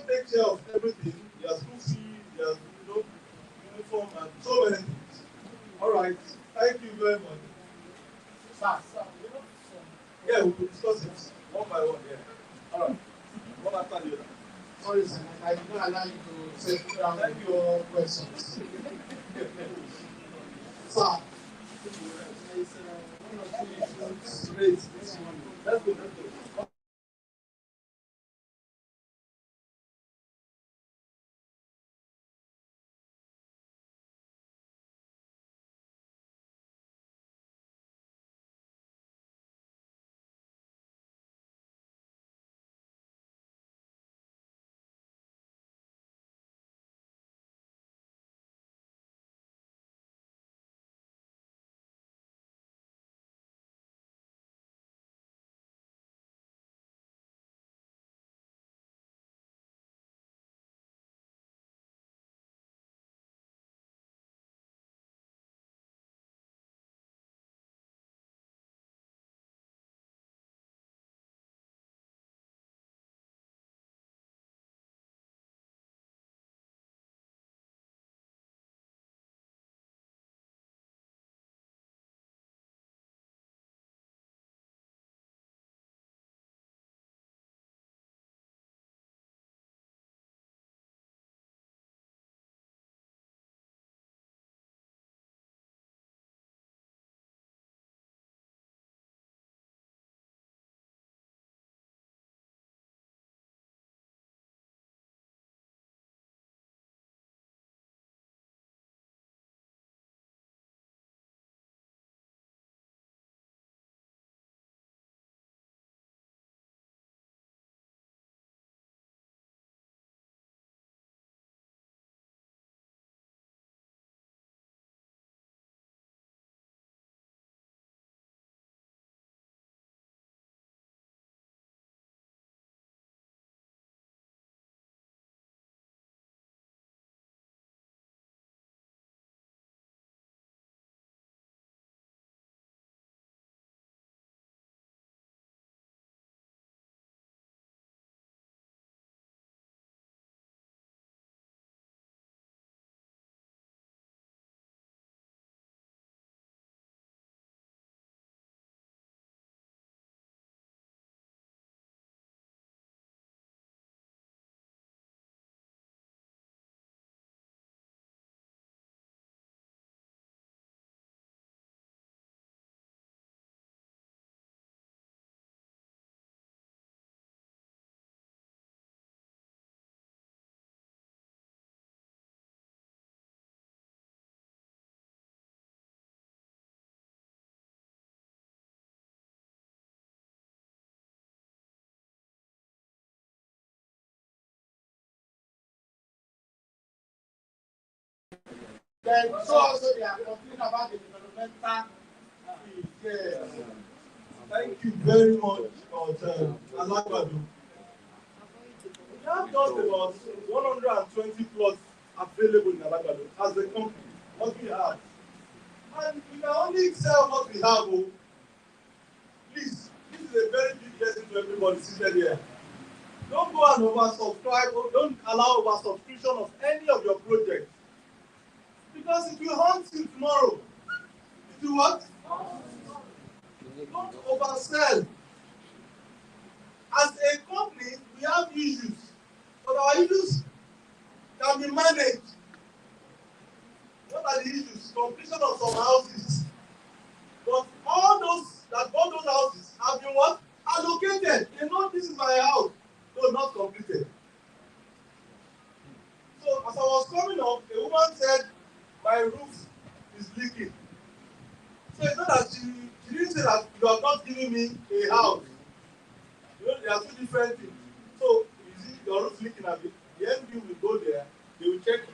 take care of everything. Their school fee, their uniform, and so many things. All right. Thank you very much. Sir, Yeah, we will discuss it one by one. Yeah. All right. One after the other. sorry, sir, I did not allow you to set down your questions. Sir, there's one or two issues raised this morning. Let's go. Let's go. Then so also they are complaining about the developmental fee. Yes. Thank you very much, Alagbado. We have just about 120 plots available in Alagbado as a company. What we have. And we can only sell what we have. Oh. Please, this is a very big lesson to everybody seated here. Don't go and oversubscribe, or don't allow oversubscription of any of your projects. Because it will haunt you tomorrow. It will what? Don't oversell. As a company, we have issues, but our issues can be managed. What are the issues? Completion of some houses. But all those that bought those houses have been what? Allocated. They know this is my house. No, not completed. So as I was coming up, a woman said, my roof is leaking. So it's not that she didn't say that you are not giving me a house. You know, there are two different things. So you see your roof leaking a bit. The MD will go there, they will check it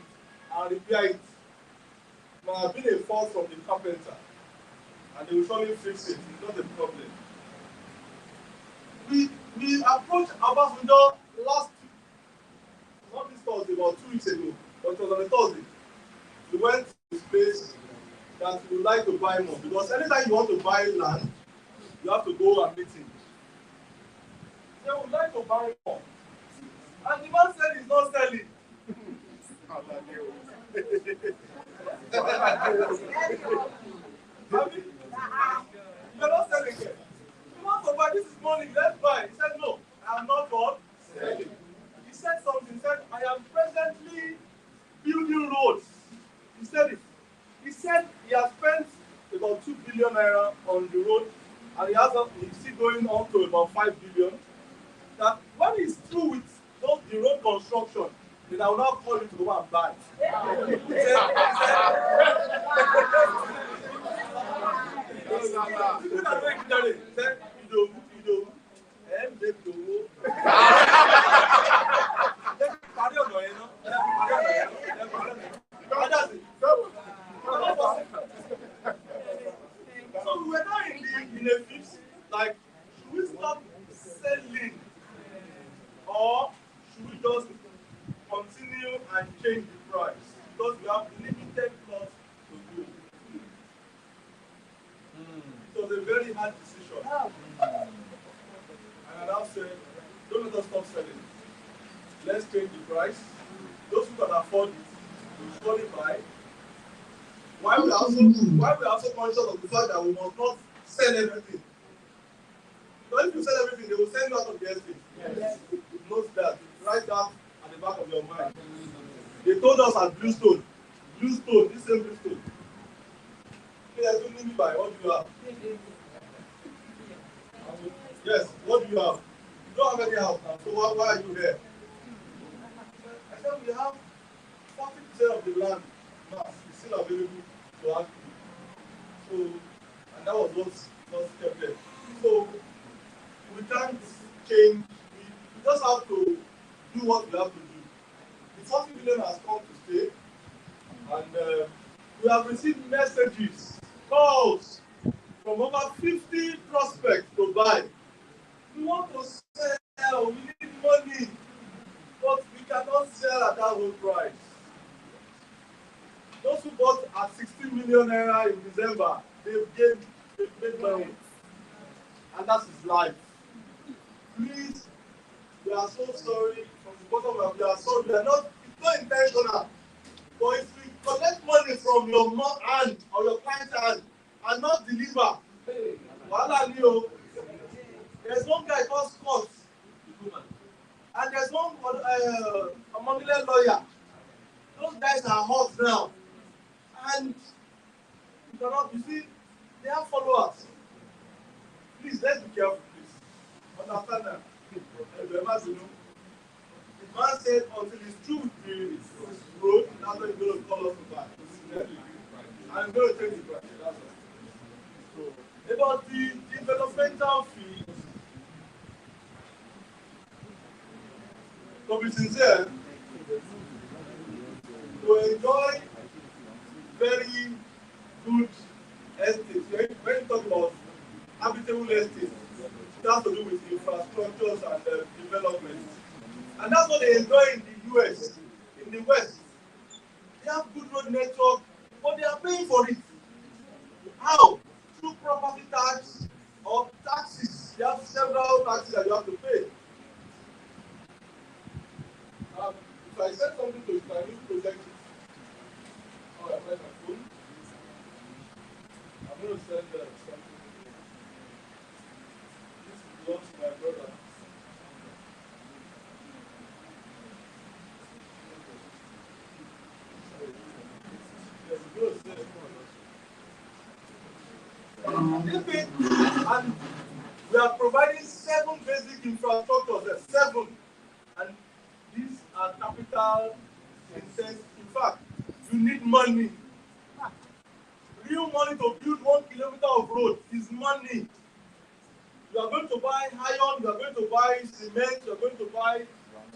and repair it. It might have been a fault from the carpenter. And they will surely fix it. It's not a problem. We approached Abafundo last week, not this Thursday, about 2 weeks ago, but it was on a Thursday. We went to this place that we would like to buy more because anytime you want to buy land, you have to go and meet him. They would like to buy more. And the man said he's not I mean, you're not selling it. You want to buy, this is money, let's buy. He said, no, I am not for selling. He said something, he said, I am presently building roads. He said it. He said he has spent about 2 billion naira on the road, and he's still going on to about 5 billion. That when he's through with the road construction, then I will now call you to go and buy. So we were now in a fix, like, should we stop selling, or should we just continue and change the price? Because we have limited plots to do. It was a very hard decision. And I now said, don't let us stop selling. Let's change the price. Those who can afford it will surely buy. Why we are also conscious of the fact that we must not sell everything. Because if you sell everything, they will send you out of the estate. Yes. Note that. Write that at the back of your mind. They told us at Bluestone, this same Bluestone. Yes, what do you have? Yes, what do you have? You don't have any house now, so why are you here? I said we have 40% of the land mass is still available to us. So, and that was what's kept there. So, we can't change, we just have to do what we have to do. The 40 billion has come to stay, and we have received messages, calls from over 50 prospects to buy. We want to sell, we need money, but we cannot sell at that whole price. Those who bought at 16 million naira in December, they've made money. And that's his life. Please, we are so sorry from the bottom of we are sorry. We are not, it's not intentional. But if we collect money from your hand or your client's hand and not deliver, there's one guy called Scott, and there's one a Mongolian lawyer. Those guys are hot now. And you cannot, you see, they have followers. Please, let's be careful, please. Understand that? The man said until it's true with the road, that's why he's going to call us to buy. I'm going to change the price. That's all. So, about the developmental fee, to be sincere, to enjoy very good estates. When you talk about habitable estates, it has to do with infrastructures and development. And that's what they enjoy in the US, in the West. They have good road network, but they are paying for it. How? Through property tax or taxes. You have several taxes that you have to pay. If I send something to you, can you project it? Oh, I press my phone. I'm going to send something. This belongs to my brother. And we are providing 7 basic infrastructures. 7, and these are capital intensive. In fact, you need money. Real money to build 1 kilometer of road is money. You are going to buy iron, you are going to buy cement, you are going to buy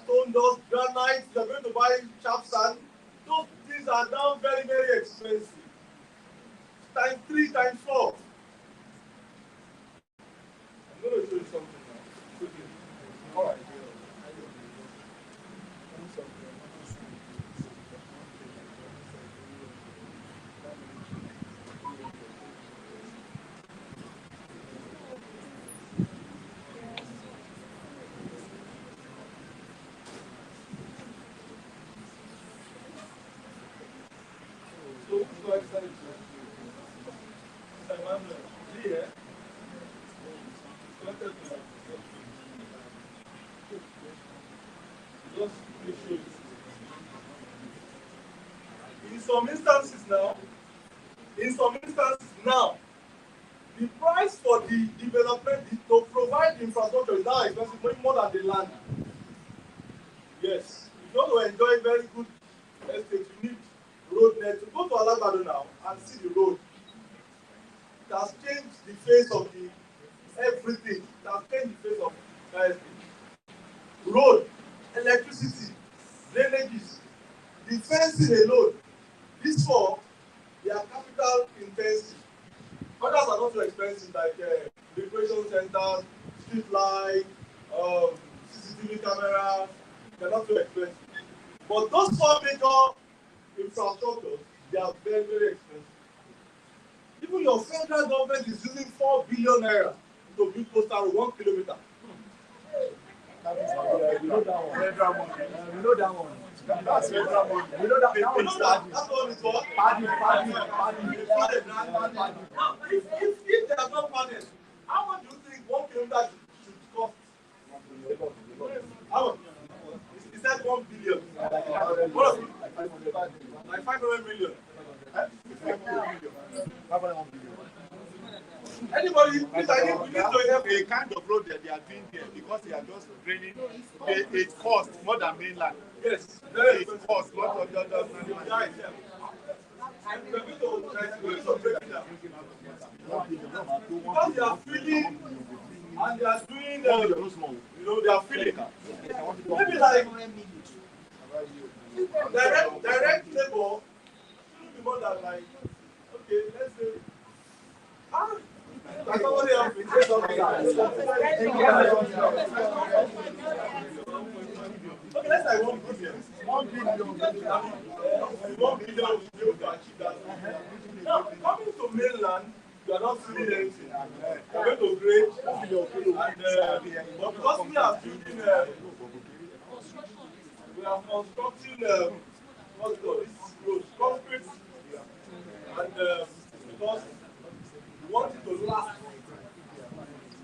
stone dust, granite, you are going to buy sharp sand. Those things are now very, very expensive. Times 3, times 4. I'm going to show you something now. Okay. All right. So, Just to show you. In some instances now, the price for the development to provide the infrastructure is now expensive, much more than the land. Yes, if you want to enjoy very good estate, you need road net. To go to Alagbado now and see the road. It has changed the face of everything. It has changed the face of everything. Road, electricity, drainages, the fencing alone. These four, they are capital intensive. Others are not so expensive, like recreation centers, street light, CCTV cameras. They're not so expensive. But those four major infrastructures, they are very, very expensive. Even your federal government is using 4 billion naira to build coastal road 1 kilometer. We know that one. Federal money. We know that one. That's federal money. We know that. That one is what? Paddy. If they are not padded, how much do you think 1 kilometer should cost? How much? Is that 1 billion? What of it? Like 500 million. 500 million. Anybody, please, I need to help. The kind of road that they are doing there, because they are just draining, it costs more than mainland. Yes, very It costs more than We're going to try to break it down. Because they are feeding and they are doing, they are feeding. Maybe like direct labor shouldn't be more than like, okay, let's say, like somebody else will say something. Okay, let's say 1 billion. 1 billion. 1 billion will be able to achieve that. Now, coming to mainland, you are not feeling anything. You are going to grade, and but because we are building, we are constructing what's called this road, concrete, and because we want it to last.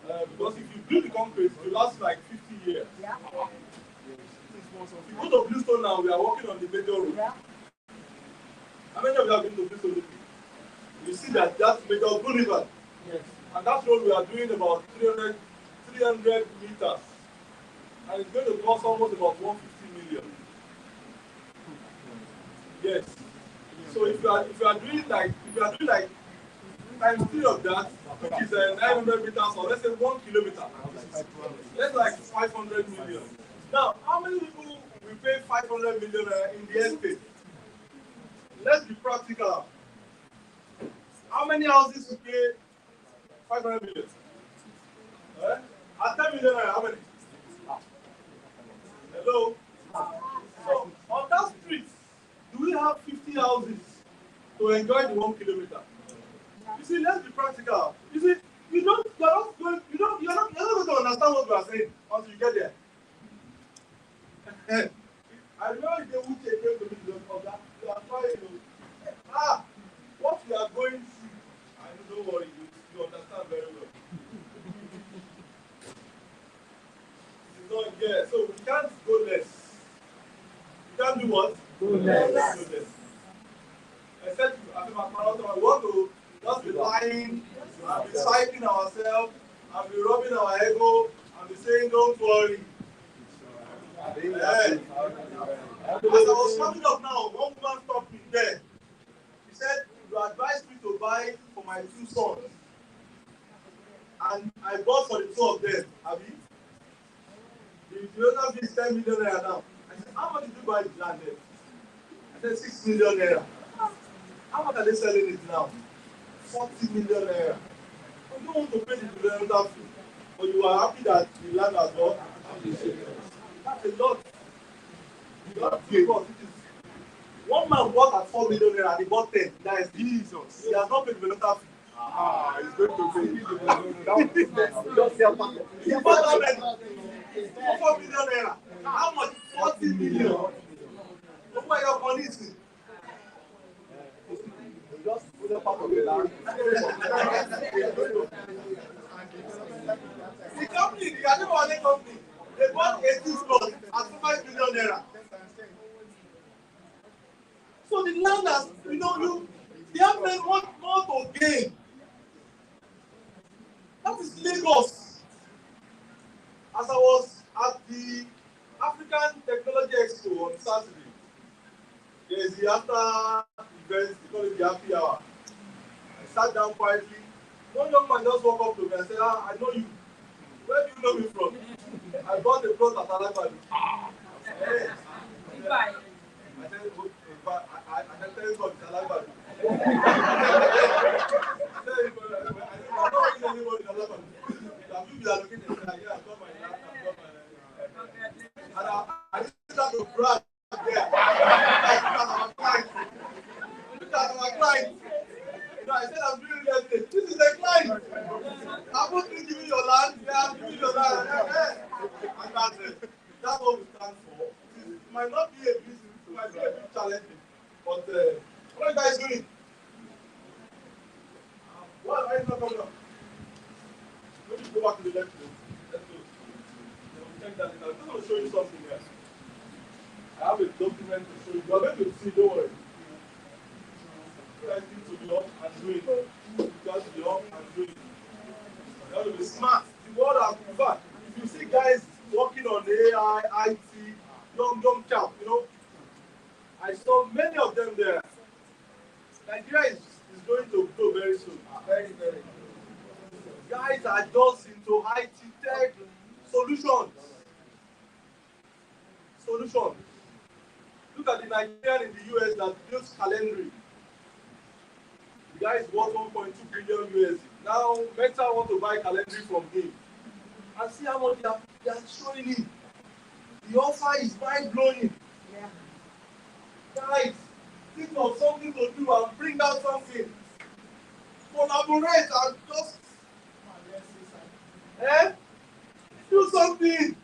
Because if you build the concrete, it will last like 50 years. If you go to Bluestone now, we are working on the major road. How many of you have been to Bluestone? You see that major Blue River. Yes. And that road we are doing about 300 meters. And it's going to cost almost about 150 million. Yes. So if you are doing like times 3 of that, which is 900 meters, or let's say 1 kilometer, that's like 500 million. Now, how many people will pay 500 million in the estate? Let's be practical. How many houses will pay 500 million? At 10 million, how many? Hello? So, on that street, do we have 50 houses to enjoy the 1 kilometer? You see, let's be practical. You see, you're not going to understand what we are saying until you get there. I remember the day Uche came to me of that. You are trying to, what we are going through. I don't worry, you understand very well. It's not here, so we can't go less. We can't do what? Go less. Except we want to just be lying and be psyching ourselves and be rubbing our ego and be saying, don't worry. As I was coming up now, one woman stopped me there. She said, you advised me to buy for my 2 sons. And I bought for the 2 of them, Abi. The owner fee is 10 million naira now. I said, how much did you buy the land there? I said, 6 million naira. How much are they selling it now? 40 million naira. You don't want to pay the development fee, but you are happy that the land has bought. That's a lot. One man bought at 4 million naira and he bought 10. That is Jesus. He has not paid the development fee. He's going to pay. He bought already for 4 million naira. How much? 40 million. Look where your money is. Just put a part of the land. The company, the Adebayo company, they bought 18 stores at 5 million naira. Expo on Saturday. There's the after event, they call it the happy hour. I sat down quietly. One young man just walked up to me and said, I know you. Where do you know me from? I bought a plot at Alagbadu. Hey. I said, I can tell you what it's Alagbadu. I said, I don't know anybody in Alagbadu. Have you been allocated? Yeah, I've got my land, and I didn't have to brag there. Look at our client. You know, I said I'm doing real estate. This is the client. I'm going to give you your land. Yeah, I'm giving you your land. And that's it. That's what we stand for. It might not be a business, it might be a bit challenging. But what are you guys doing? Well, I did not come down. Let me go back to the left. Let's go. Check that. I'm going to show you something here. I have a document to show you. You are going to see, don't worry. You guys need to be up and doing. You guys be up and doing. You have to be smart. The world has moved. If you see guys working on AI, IT, young chap, you know, I saw many of them there. Nigeria is going to grow very soon. Very, very. Guys are just into IT tech solutions. Look at the Nigerian in the US that builds Calendly. The guy is worth 1.2 billion USD. Now, Meta want to buy Calendly from him. And see how much they are showing him. The offer is mind-blowing. Yeah. Guys, think of something to do and bring out something. Collaborate and just do something.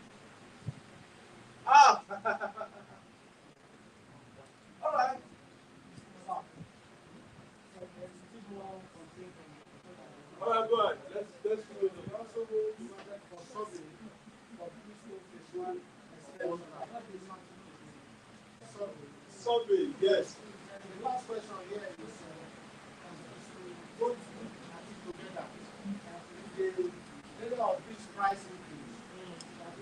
All right. All right, go ahead. Let's do it. Also, we wanted for survey for survey, yes. And the last question here is both together. The level of this price increase.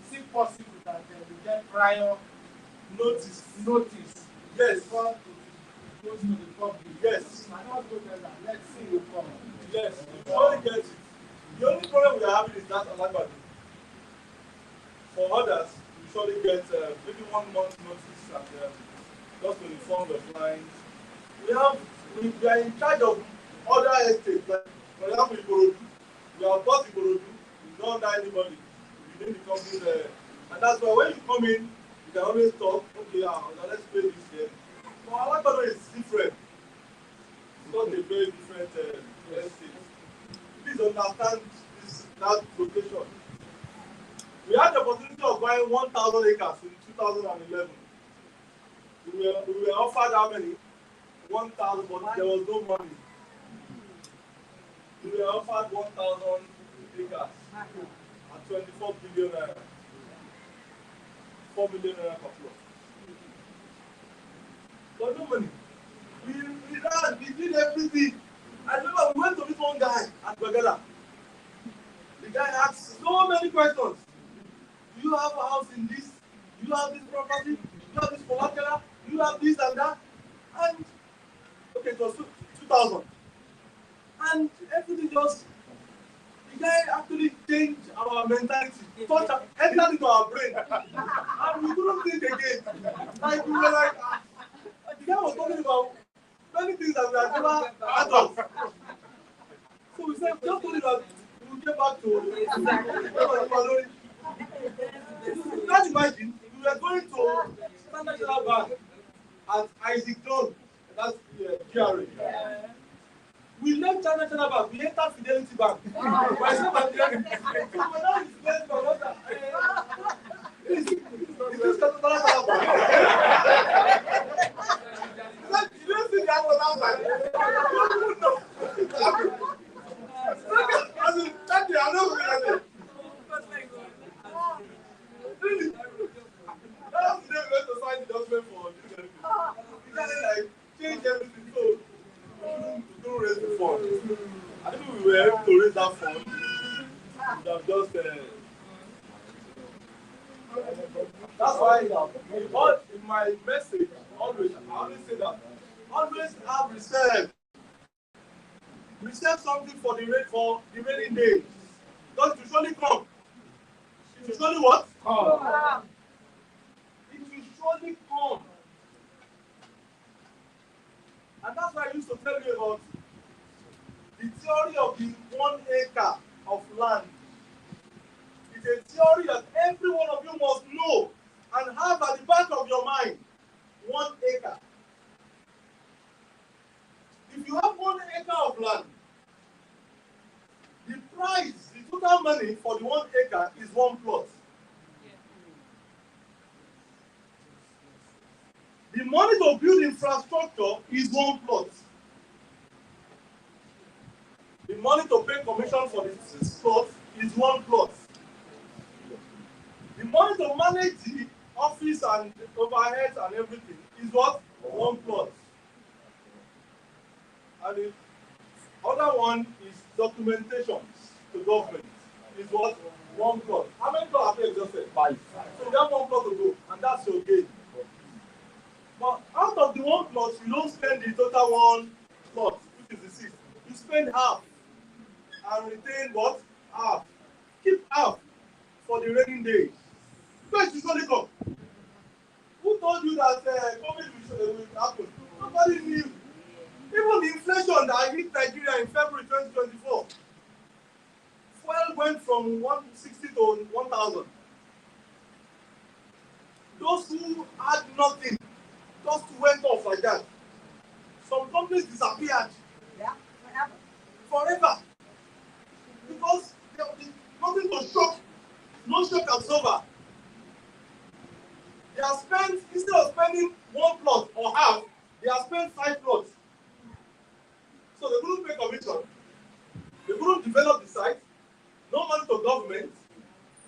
Is it possible that we get prior Notice. Yes. Before it goes to the public? Yes. I not go there. Let's see you come. Yes. You only get it. The only problem we are having is that Alagbadu. For others, you usually get maybe 1 month notice and just to inform the clients. We are in charge of other estates. Like, for example, Ikorodu. We have bought Ikorodu. We don't know anybody. We need the company there. And that's why when you come in, you can always talk, okay, let's pay this here. But Alagbadu is different. It's not a very different estate. Please understand that location. We had the opportunity of buying 1,000 acres in 2011. We were offered how many? 1,000, but there was no money. We were offered 1,000 acres at 24 billion naira. 4 million naira per plot. But no money. We ran, we did everything. I remember we went to meet one guy at Bagala. The guy asked so many questions. Do you have a house in this? Do you have this property? Do you have this collateral? Do you have this and that? And okay, it was 2,000. And everything just, the guy actually changed our mentality, entered into our brain. And we couldn't think again. Like we were like, the guy was talking about many things that we had never heard of. So we said, just told him that we will get back to you can't imagine, we were going to Standard Chartered Bank at Isaac John, that's GRA. We left Standard Chartered Bank, we entered Fidelity Bank. By the time at the end, so we're now in Fidelity Bank, is this Standard Chartered Bank? You don't see the answer outside. You don't know. As in, that day, I know what I did. Really? That was the day we went to sign the document for this everything. We kind of like change everything so we don't raise the fund. I think we were able to raise that fund. We have just that's that's why in my message, always, I always say that, always have reserve. Reserve something for the rainy days. Because it will surely come. It will surely what? Come. It will surely come. And that's why I used to tell you about the theory of the 1 acre of land. It's a theory that every one of you must know and have at the back of your mind. 1 acre. If you have 1 acre of land, the price, the total money for the 1 acre is 1 plot. The money to build infrastructure is 1 plot. The money to pay commission for the 6 plots is 1 plot. The money to manage the office and overheads and everything is what? 1 plot. And the other one is documentations to government. Is what? 1 plot. How many plots have you exhausted? 5. So you have 1 plot to go, and that's your gain. But out of the 1 plot, you don't spend the total 1 plot, which is the 6. You spend half and retain what? Half. Keep half for the raining days. Because it's only come. Who told you that COVID will happen? Nobody knew. Even the inflation that hit Nigeria in February 2024, fuel went from 160 to 1,000. Those who had nothing just went off like that. Some companies disappeared. Yeah, forever. Forever. Because there was nothing to shock, no shock absorber. They have spent, instead of spending 1 plot or half, they have spent 5 plots. So they couldn't pay commission. They couldn't develop the site. No money to government.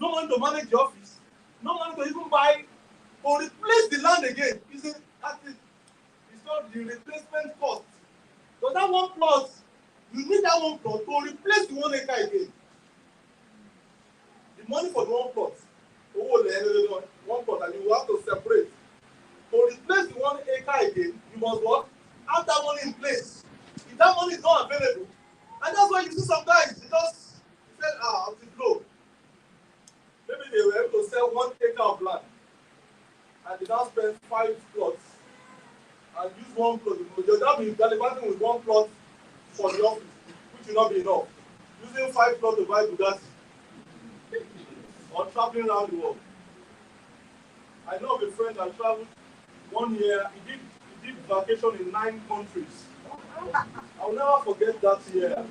No money to manage the office. No money to even buy or replace the land again. It's not the replacement cost. So that 1 plot, you need that 1 plot to replace the 1 acre again. The money for the 1 plot, 1 plot, and you will have to separate. To replace the 1 acre again, you must what? Have that money in place. If that money is not available, and that's why you see some guys, they just said, out the flow. Maybe they were able to sell 1 acre of land, and they now spend 5 plots, and use 1 plot. That means gallivanting with 1 plot for the office, which will not be enough. Using 5 plots to buy Bugatti, or traveling around the world. I know of a friend that traveled 1 year, he did vacation in 9 countries. I'll never forget that year.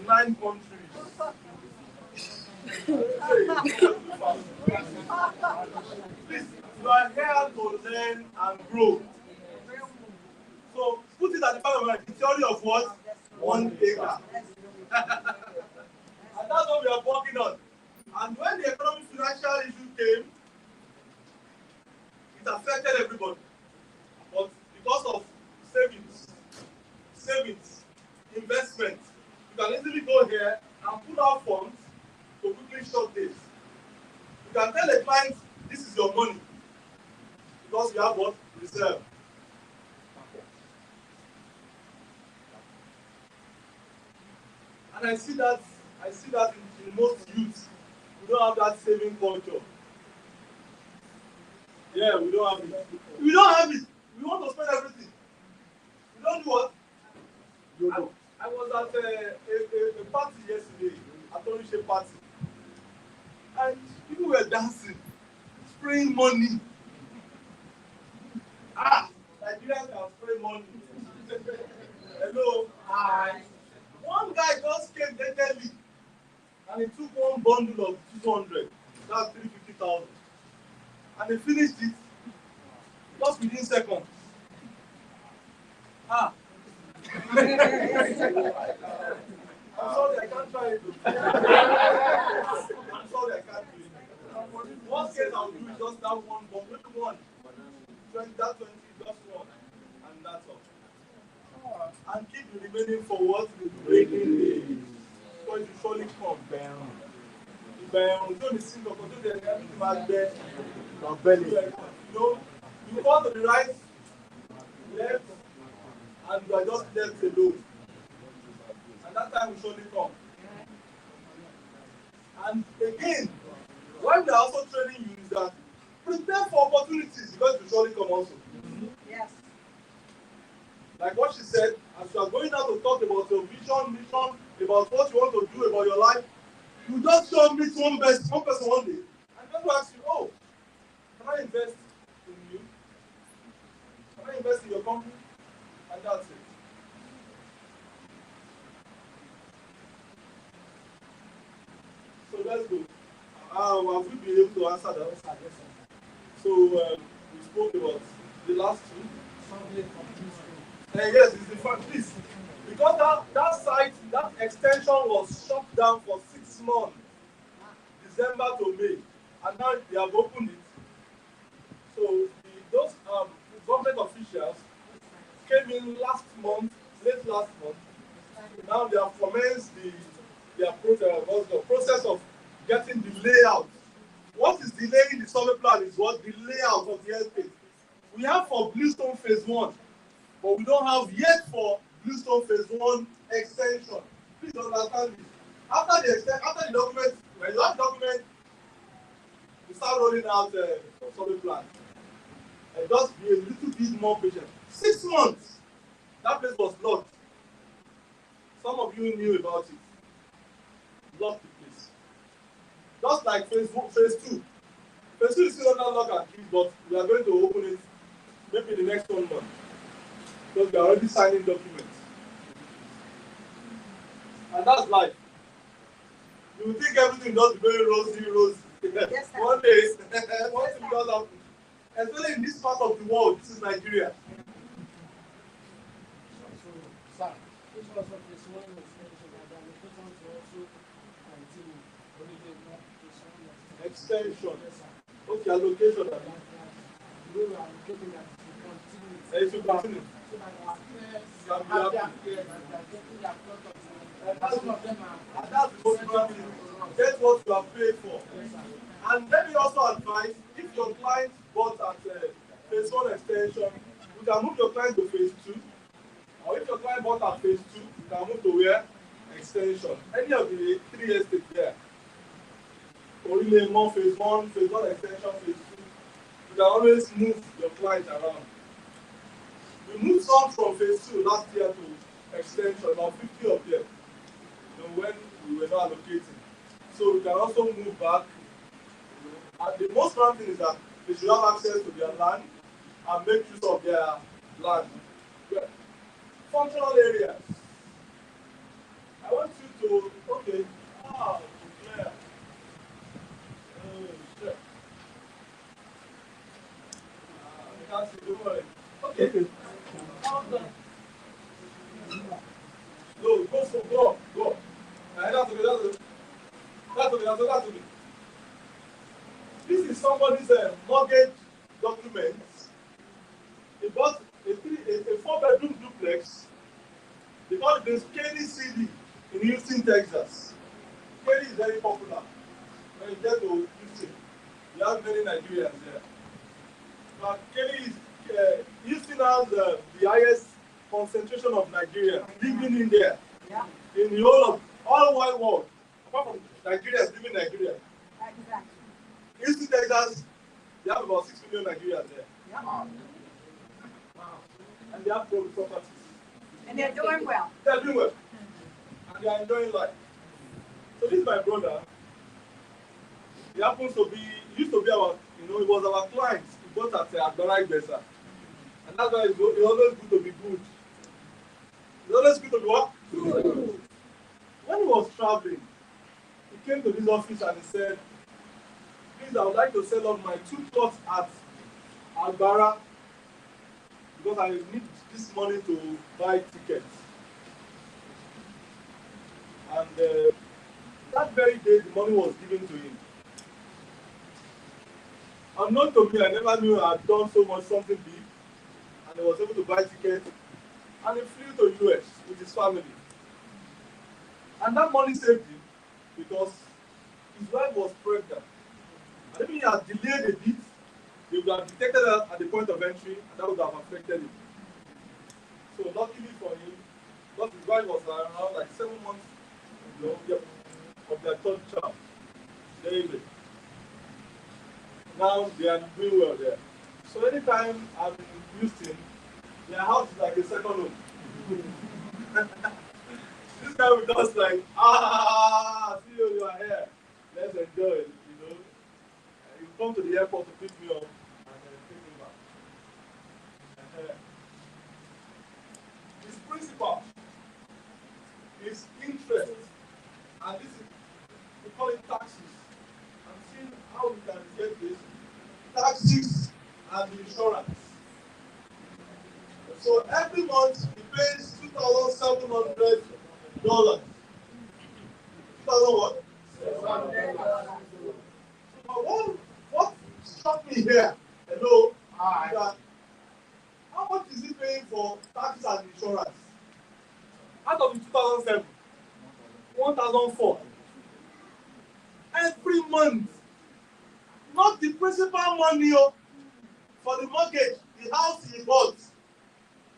9 countries. Please, you are here to learn and grow. So put it at the back of my mind. The theory of what? 1 acre. And that's what we are working on. And when the economic financial issue came, it affected everybody. But because of savings, investment, you can easily go here and pull out funds to quickly short this. You can tell a client, this is your money. Because you have what? Reserve. And I see that in most youths. We don't have that saving culture. Yeah, we don't have it. We don't have it. We want to spend everything. We don't do what? I was at a party yesterday, a Torishe party. And people were dancing, spraying money. Nigerians can spray money. Hello. Hi. One guy just came deadly, and he took 1 bundle of 200. That's 350,000. And they finished it just within seconds. I'm sorry, I can't try it. I'm sorry, I can't do it. Worst case I'll do is just that 1 bundle. Maybe 1. 20, that 20, just 1. And that's all. And keep the remaining for what? The remaining days. Because it will surely come. It bẹ̀rù tó ní sí kankan tó tẹ̀lé everything máa gbẹ. Belly. You know, you go to the right, left, and you are just left alone. And that time will surely come. And again, why we are also training you is that prepare for opportunities because it will surely come also. Yes. Like what she said, as you are going out to talk about your vision, mission, about what you want to do about your life, you just go meet one person one day, and then will ask you, oh, can I invest in you? Can I invest in your company? And that's it. So let's go. Have we been able to answer that? So we spoke about the last two. Yes, it's the fact. Please, because that site, that extension was shut down for 6 months, December to May, and now they have opened it. So those government officials came in late last month. Now they have commenced their process of getting the layout. What is delaying the survey plan is what the layout of the estate. We have for Bluestone Phase 1, but we don't have yet for Bluestone Phase 1 extension. Please understand this. After the document, when you have document, you start rolling out survey plan. And just be a little bit more patient. 6 months, that place was locked. Some of you knew about it. Locked the place. Just like phase 2. Phase 2 is still under lock and key, but we are going to open it maybe the next 1 month. Because we are already signing documents. And that's life. You will think everything just very rosy. Yes, one day, one thing does happen. Especially in this part of the world, this is Nigeria. Sir, this was what this one was mentioned, and the person to also continue. Extension. Okay, allocation. We are getting that to continue. It should continue. So that our players Can be have their happy. players and they are getting their product. And that's Some of them are. And that's the most important thing. Get what you have paid for. Yes, sir. And let me also advise, if your client bought at phase 1 extension, you can move your client to phase 2. Or if your client bought at phase 2, you can move to where? Extension. Any of the 3 estates there. Orilemo, phase 1 extension, phase 2. You can always move your client around. We moved some from phase 2 last year to extension, about 50 of them. When we were not allocating. So we can also move back. And the most important thing is that they should have access to their land and make use of their land. Functional areas. I want you to, okay, clear. Shit. You can't see, don't worry. Okay. Go. That's okay. This is somebody's mortgage documents. He bought a 4-bedroom duplex. They call it the Kelly CD in Houston, Texas. Kelly is very popular. When you get to Houston, you have many Nigerians there. But Kelly is Houston has the highest concentration of Nigerians living in there. Yeah. In the whole of all wide world, apart from Nigerians living in Nigeria. Exactly. Houston, Texas, they have about 6 million Nigerians there. Yeah. Wow. And they have properties. And they're doing well. They're doing well. And they are enjoying life. So this is my brother. He happens to be, used to be our, he was our client. He bought at Agbara Igbesa. And that's why it's always good to be good. It's always good to be what? Good. When he was traveling, he came to this office and he said, please, I would like to sell off my 2 plots at Agbara because I need this money to buy tickets. And that very day, the money was given to him. Unknown to me, I never knew I had done something big. And he was able to buy tickets. And he flew to US with his family. And that money saved him because his wife was pregnant. And if he had delayed a bit, they would have detected her at the point of entry, and that would have affected him. So luckily for him, because his wife was around like 7 months, of their third child, David. Now they are doing well there. So anytime I'm in Houston, their house is like a second home. This guy would just like, see you are here. Let's enjoy it, you know. You come to the airport to pick me up and then take me back. His principal is interest, and this is, we call it taxes. I'm seeing how we can get this. Taxes and insurance. So every month he pays $2,700. 2000 what? So what struck me here, hello, is that how much is he paying for taxes and insurance? Out of the 2007, 1004. Every month. Not the principal money for the mortgage, the house he bought.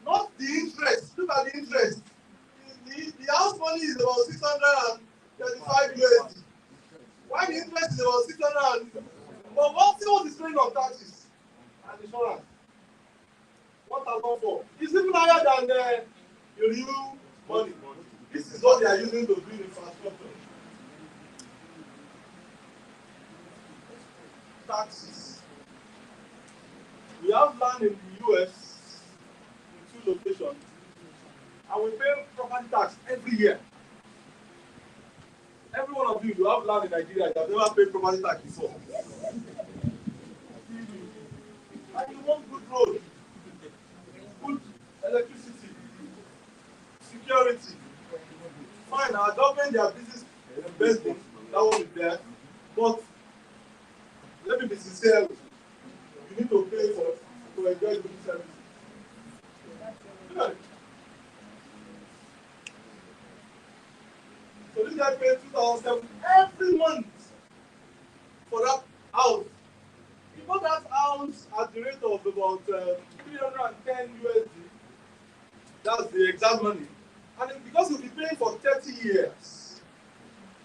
Not the interest. Look at the interest. The house money is about 635 USD. Why the interest is about 600? But what is paying on taxes and insurance? 1004. It's even higher than your real money. This is what they are using to build infrastructure. Taxes. We have land in the US in 2 locations, and we pay property tax every year. Every one of you have land in Nigeria that have never paid property tax before. And you want good road, good electricity, security. Fine, our government, their business investing, that one is there. But let me be sincere with you. You need to pay to enjoy good service. Look at it. So this guy pays 2007 every month for that house. He bought that house at the rate of about 310 USD. That's the exact money. And because he'll be paying for 30 years,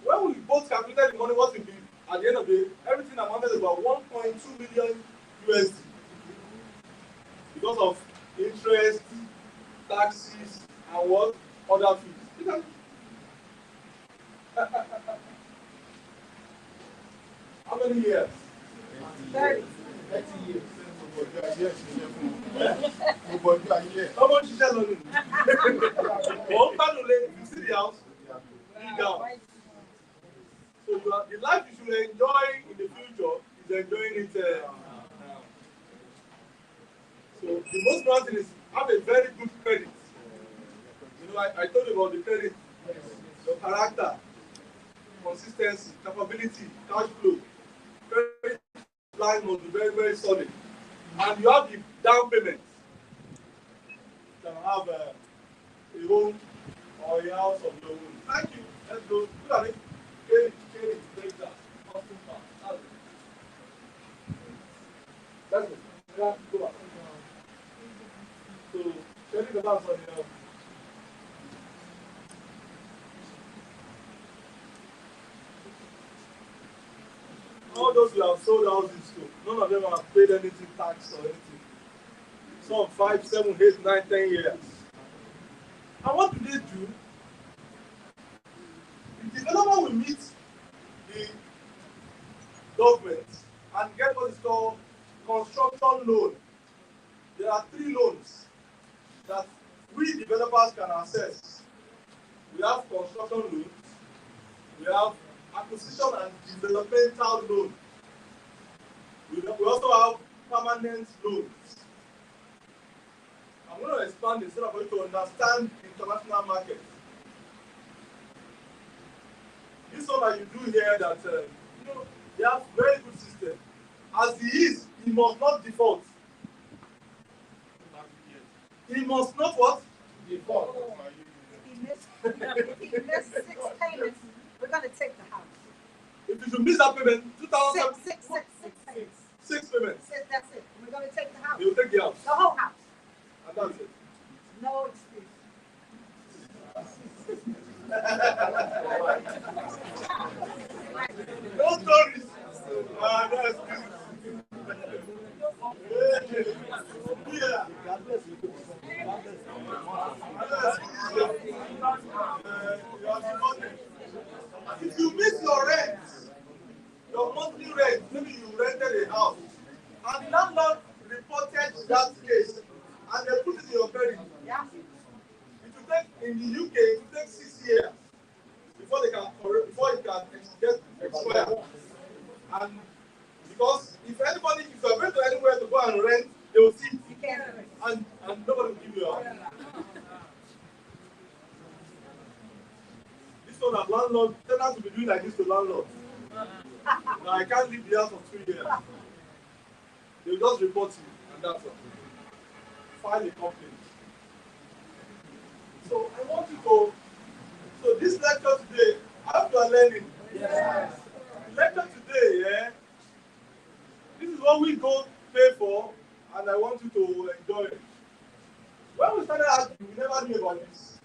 when we both calculated the money, what will be at the end of the day, everything amounted to about 1.2 million USD. Because of interest, taxes, and what? Other fees. How many years? 30 years. How much is that money? You see the house? So the life you should enjoy in the future is enjoying it now. So the most important thing is have a very good credit. You know, I told you about the credit, your character, consistency, capability, cash flow. Credit line must be very, very solid. And you have the down payment. You can have a home or a house of your own. Thank you. Let's go. Look at it. Carry, break that. Let's go. Yeah, go back. So, carry the box on your. All those who have sold houses to, none of them have paid anything tax or anything. Some 5, 7, 8, 9, 10 years. And what do they do? The developer will meet the government and get what is called construction loan. There are 3 loans that we developers can access. We have construction loans, we have acquisition and developmental loan. We also have permanent loans. I'm going to expand this so that for you to understand the international market. This one that you do here that, they have very good system. As he is, he must not default. He must not what? Default. If he missed 6 payments, we're going to take the house. If you should miss that payment, 2,000. Six payments. 6 payments. That's it. We're going to take the house. They will take the house. The whole house. And that's it. No excuse. No stories. No excuses. Yeah. If you miss your rent, your monthly rent, maybe you rented a house, and the landlord reported that case, and they put it in your credit. Yeah. It will take, in the UK, it will take 6 years before it can get expired. And because if you are going to anywhere to go and rent, they will see it. You can't do it. And nobody will give you a house. This one, as landlord, tenants will be doing like this to landlords. Now I can't leave the house for 2 years. They will just report you, and that's all. File a complaint. So I want you to. So this lecture today, I hope you are learning. Yes. Lecture today, this is what we go pay for, and I want you to enjoy it. When we started out, we never knew about this.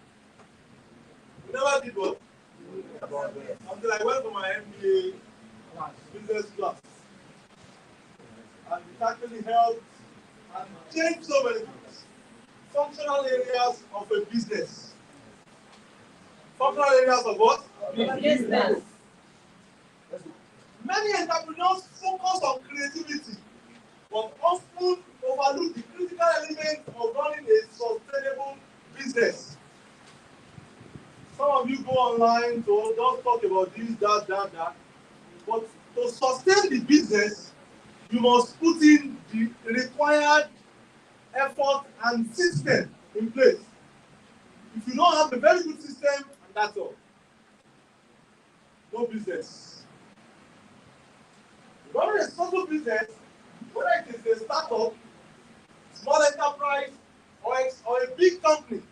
We never did what? Until I went for my MBA business class. And it actually helped and changed so many things. Functional areas of a business. Functional areas of what? Business. Many entrepreneurs focus on creativity, but often overlook the critical element of running a sustainable business. Some of you go online to just talk about this, that. But to sustain the business, you must put in the required effort and system in place. If you don't have a very good system, and that's all. No business. Running a small business, whether it is a startup, small enterprise, or a big company,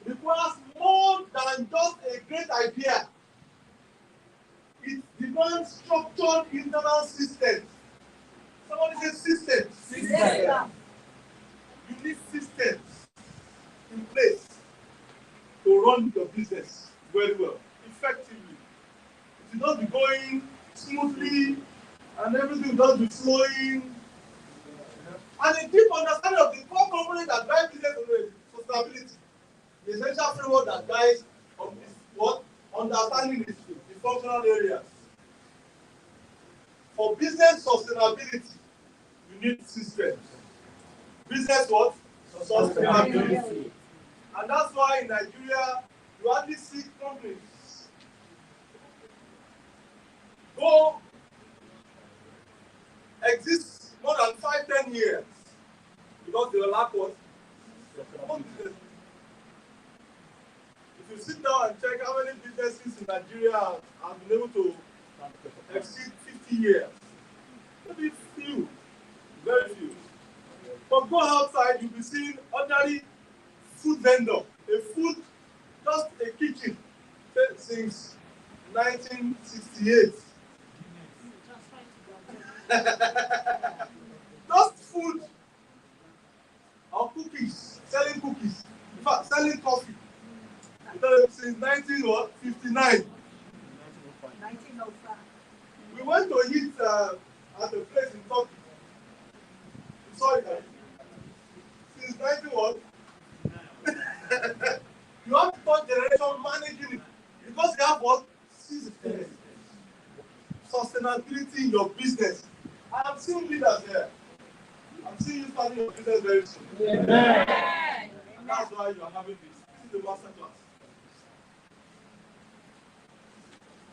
requires more than just a great idea. It demands structured internal systems. Somebody says systems. System. You need systems in place to run your business very well, effectively. It will not be going smoothly and everything will not be flowing. And a deep understanding of the core component that drives business sustainability. The essential framework that guides on this what understanding the functional areas. For business sustainability, you need systems. Business what? Sustainability. And that's why in Nigeria, you hardly see companies go exist more than 5-10 years because they lack what? If you sit down and check how many businesses in Nigeria have been able to exceed 50 years, maybe few, very few. But go outside, you'll be seeing ordinary food vendor, a food, just a kitchen, since 1968. Just food or cookies, selling cookies, in fact, selling coffee. Since 1959. 1905. We went to eat at a place in Turkey. You saw it, since 19 You have third generation managing it because you have what? Systems. Sustainability in your business. I am seeing leaders here. I'm seeing you starting your business very soon. Yeah. And that's why you are having this. This is the master class.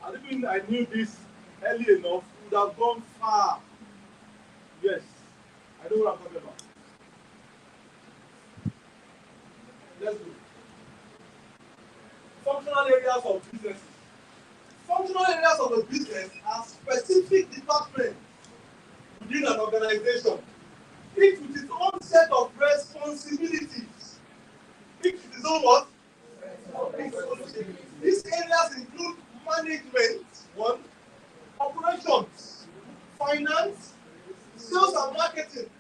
And even I knew this early enough, would have gone far. Yes, I know what I'm talking about. Let's go. Functional areas of businesses. Functional areas of a business are specific departments within an organization, each with its own set of responsibilities. Each with its own what? These areas include management, one, operations, finance, sales and marketing,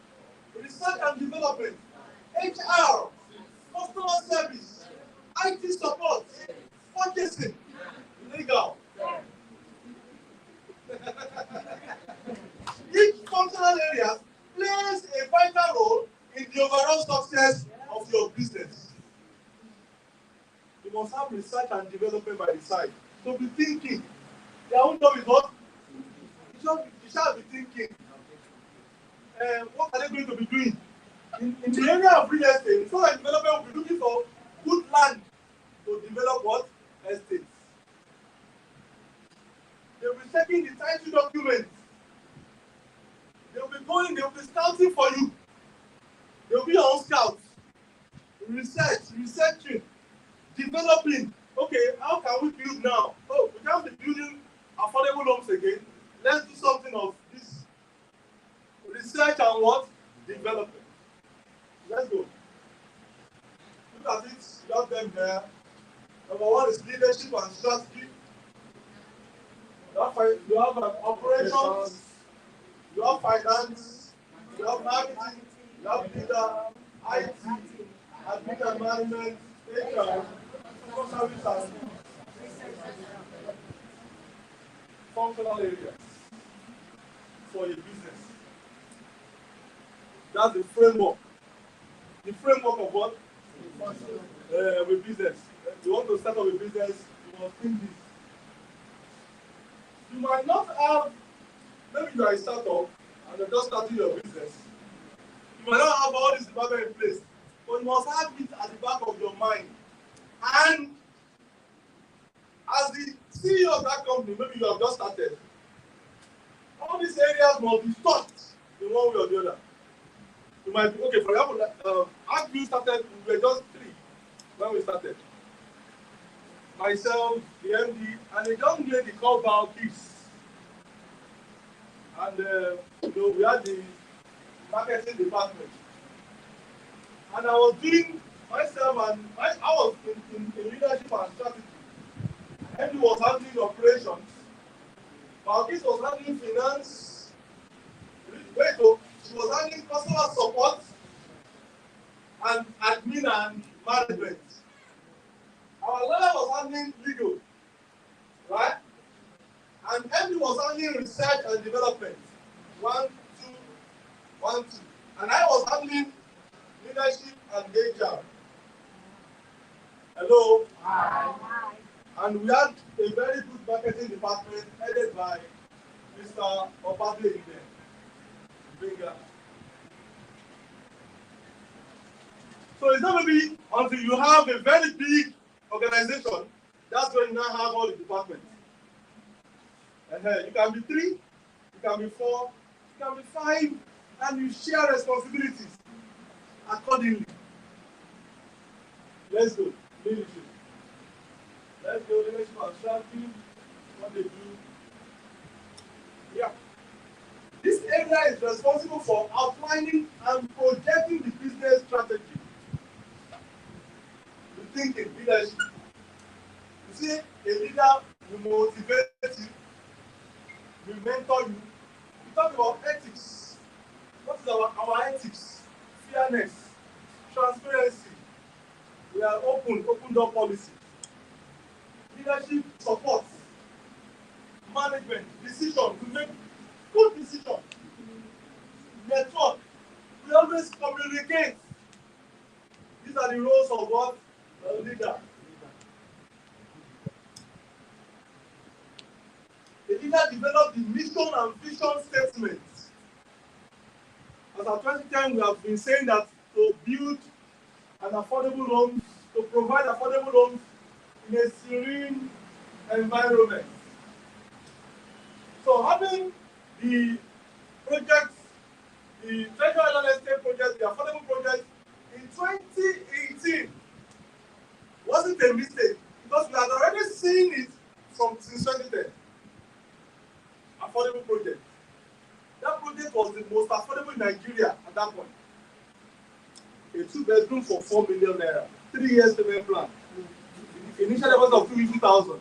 research and development, HR, customer service, IT support, purchasing, legal. Each functional area plays a vital role in the overall success of your business. You must have research and development by the side. So be thinking. Their own job is what? You shall be thinking. What are they going to be doing? In the area of real estate, so that developer will be looking for good land to develop what? Estates. They will be checking the title documents. They will be going, they will be scouting for you. They will be on scout. Researching, developing. Okay, how can we build now? Oh, we can't be building affordable homes again. Let's do something of this. Research and what? Development. Let's go. Look at it. You have them there. Number one is leadership and strategy. You have operations. You have finance. You have marketing. You have leader, IT, admin and management, HR, customer service, and functional areas for your business. That's the framework. The framework of what? A business. You want to start up a business, you must think this. You might not have, maybe you are a startup and you're just starting your business. You might not have all this department in place, but you must have it at the back of your mind. And as the CEO of that company, maybe you have just started, all these areas must be taught in one way or the other. You might be, okay, for example, after you started, we were just 3 when we started. Myself, the MD, and a young lady called Balkis. And we had the marketing department. And I was doing myself, and I was in leadership and strategy. MD was handling operations. Balkis was handling finance. She was handling customer support and admin and management. Our lawyer was handling legal, right? And MD was handling research and development. 1, 2, 1, 2. And I was handling leadership and HR. Hello? Hi. And we had a very good marketing department headed by Mr. Opable Binga. So it's not maybe until you have a very big organization, that's when you now have all the departments. You can be 3, you can be 4, you can be 5, and you share responsibilities accordingly. Let's go. Leadership. Let's go. Leadership and strategy. What they do. Yeah. This area is responsible for outlining and projecting the business strategy. The thinking, leadership. You see, a leader will motivate you, will mentor you. We talk about ethics. What is our ethics? Fairness, transparency. We are open door policy. Leadership support, management, decision, to make good decision. Network. We always communicate. These are the roles of what? A leader. The leader developed the mission and vision statements. As of 2010, we have been saying that to build an affordable homes, to provide affordable homes in a serene environment. So having the projects, the Treasure Island Estate project, the affordable project in 2018 wasn't a mistake because we had already seen it since 2010. Affordable project. That project was the most affordable in Nigeria at that point. A 2-bedroom for 4 million naira, 3 years payment plan. Initial deposit of 250,000.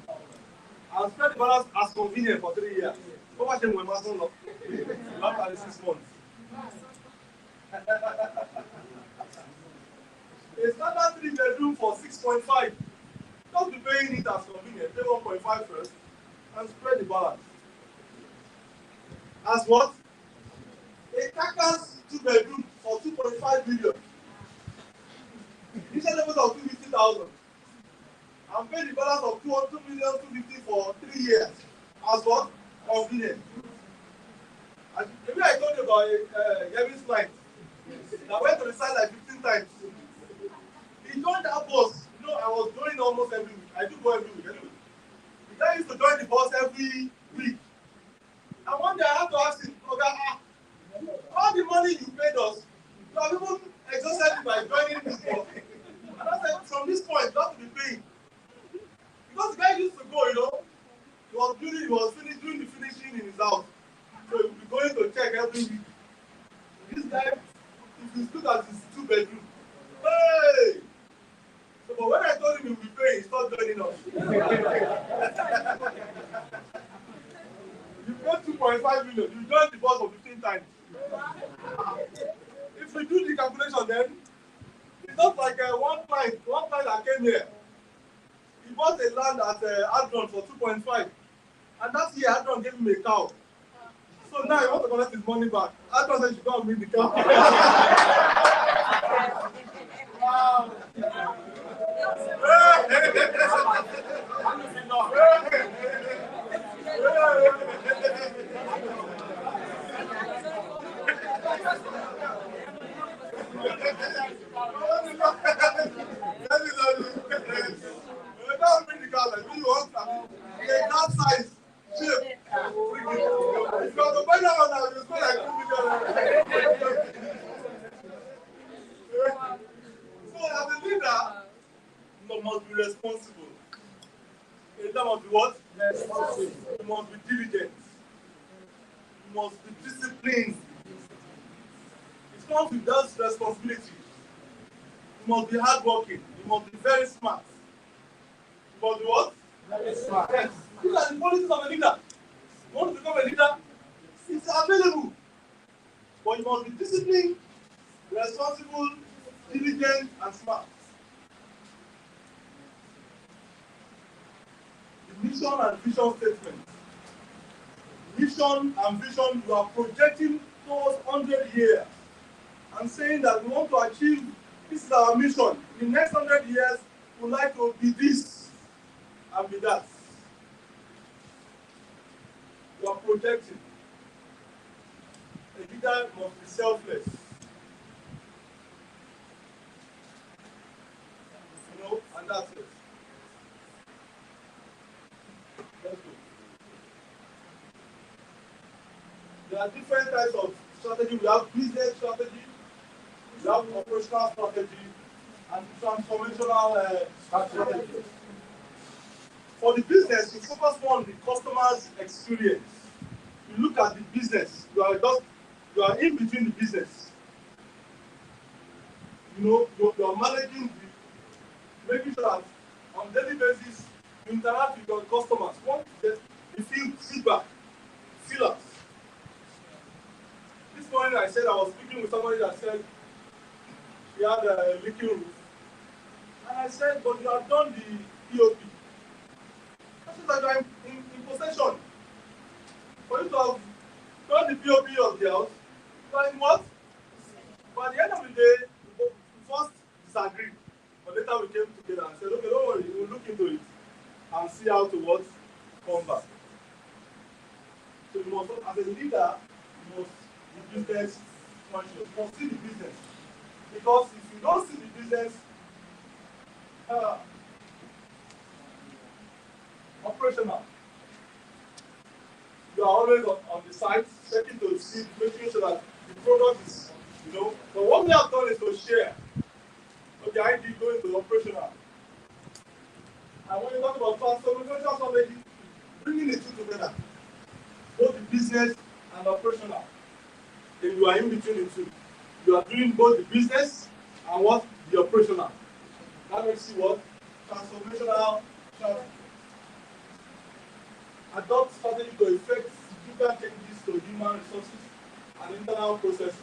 And spread the balance as convenient for 3 years. How much in my master law? After 6 months. A standard 3-bedroom for 6.5. Don't be paying it as convenient. Pay 1.5 first and spread the balance. As what? A carcass 2-bedroom for 2.5 million. Initial level of 250,000. And pay the balance of 2,250,000 for 3 years. As what? Convenient. And maybe I told you about Gavin's client that went to the site like 15 times. He joined that bus. You know, I was joining almost every week. I do go every week anyway. The guy used to join the bus every week. And one day I had to ask him, okay, all the money you paid us, you have even exhausted it by joining this bus. And I said, from this point, you have to be paying. Because the guy used to go, you know, he was doing the finishing in his house. So he would be going to check every week. This guy, if you look at his 2-bedroom, hey! So, but when I told him he would be paying, he stopped joining us. You paid 2.5 million, you joined the bus for 15 times. If we do the calculation then, it's just like one client that came here. He bought a land at Adron for 2.5. And that year Adron gave him a cow. So now he wants to collect his money back. Adron said he should go and bring the cow. Wow. Size, shape. If you are to buy that one now, you spend like 2 million. So as a leader, you must be responsible. In terms of what? Responsible. You must be diligent. You must be disciplined. It comes with that responsibility. You must be hardworking. You must be very smart. You must be what? Very smart. Yes. These are the qualities of a leader. You want to become a leader? It's available. But you must be disciplined, responsible, diligent, and smart. The mission and vision statement. Mission and vision, you are projecting towards 100 years and saying that we want to achieve, this is our mission. In the next 100 years, we would like to be this and be that. You are projecting. A leader must be selfless. You know, and that's it. Let's go. There are different types of strategy. We have business strategy, we have operational strategy, and transformational strategy. For the business, you focus more on the customer's experience. You look at the business. You are in between the business. You know, you are managing making sure that on a daily basis you interact with your customers. What you feel feedback, feelers. This morning I said I was speaking with somebody that said she had a leaking roof. And I said, but you have done the POP. I said that you are in possession. For you to have done the POP of the house, you are in what? But at the end of the day, we first disagreed. But later we came together and said, okay, don't worry, we'll look into it and see how to what come back. So you must, as a leader, you must be business conscious. You must see the business. Because if you don't see the business, operational, you are always on the site, checking to see, making sure that the product is, you know. But what we have done is to share. Okay, I did go into operational. And when you talk about transformation strategy, bringing the two together, both the business and operational. Then you are in between the two. You are doing both the business and what? The operational. That makes you what? Transformational strategy. Adopt strategy to effect significant changes to human resources and internal processes.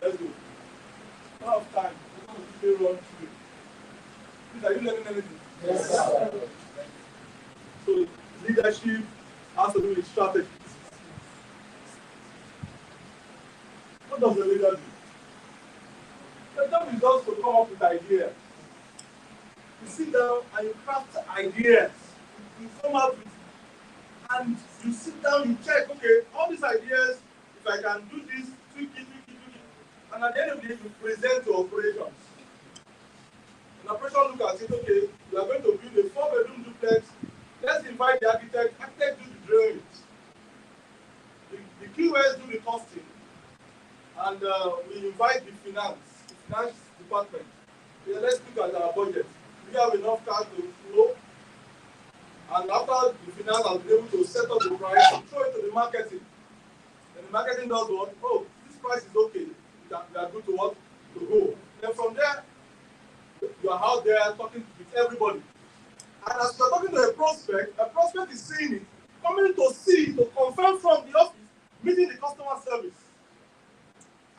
Let's go. Out of time. We're going to quickly run through it. Please, are you learning anything? Yes, sir. So leadership has to do with strategy. What does the leader do? The job is just to come up with ideas. You sit down and you craft ideas. You come up with, and you sit down, you check, okay, all these ideas, if I can do this, tweak it. And at the end of the day, you present to operations. An operation look at it, okay, we are going to build a 4-bedroom duplex. Let's invite the architect. Architect do the drawings. The QS do the costing. And we invite the finance department. Yeah, let's look at our budget. We have enough cash to flow. And after the finance has been able to set up the price, we throw it to the marketing. And the marketing does what? Oh, this price is okay. We are good to what? To go. Then from there, you are out there talking with everybody. And as you are talking to a prospect is seeing it, coming to see, to confirm from the office, meeting the customer service.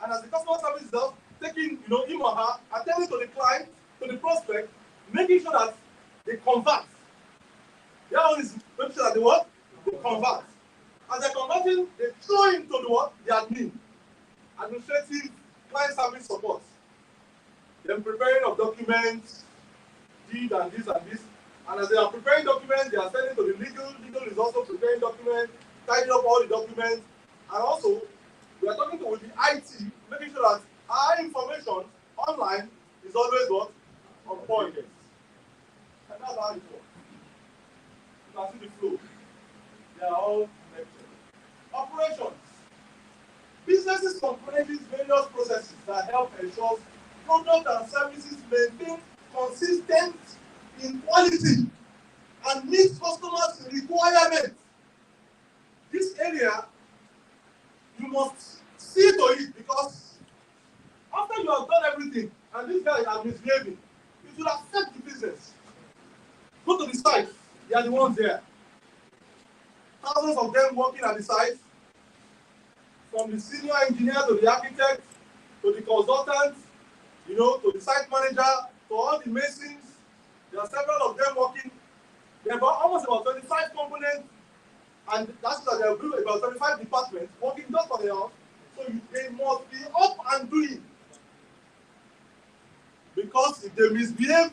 And as the customer service is out, taking him or her, attending to the client, to the prospect, making sure that they convert. Their own is making sure that they what? They convert. As they're converting, they throw into the what? The admin. Administrative client service support. Then preparing of documents, deed and this and this. And as they are preparing documents, they are sending to the legal. Legal is also preparing documents, tidying up all the documents. And also, we are talking with the IT, making sure that our information online is always what? On point. And that's how it works. You can see the flow. They are all connected. Operations. Businesses components various processes that help ensure product and services maintain consistent in quality and meet customers' requirements. This area, you must see to it because after you have done everything and this guy is misbehaving, it will affect the business. Go to the site, they are the ones there. Thousands of them working at the site, from the senior engineer to the architect, to the consultant, to the site manager, to all the masons. There are several of them working. There are almost about 25 components, and that's that there will be about 25 departments working just for their house. So they must be up and doing. Because if they misbehave,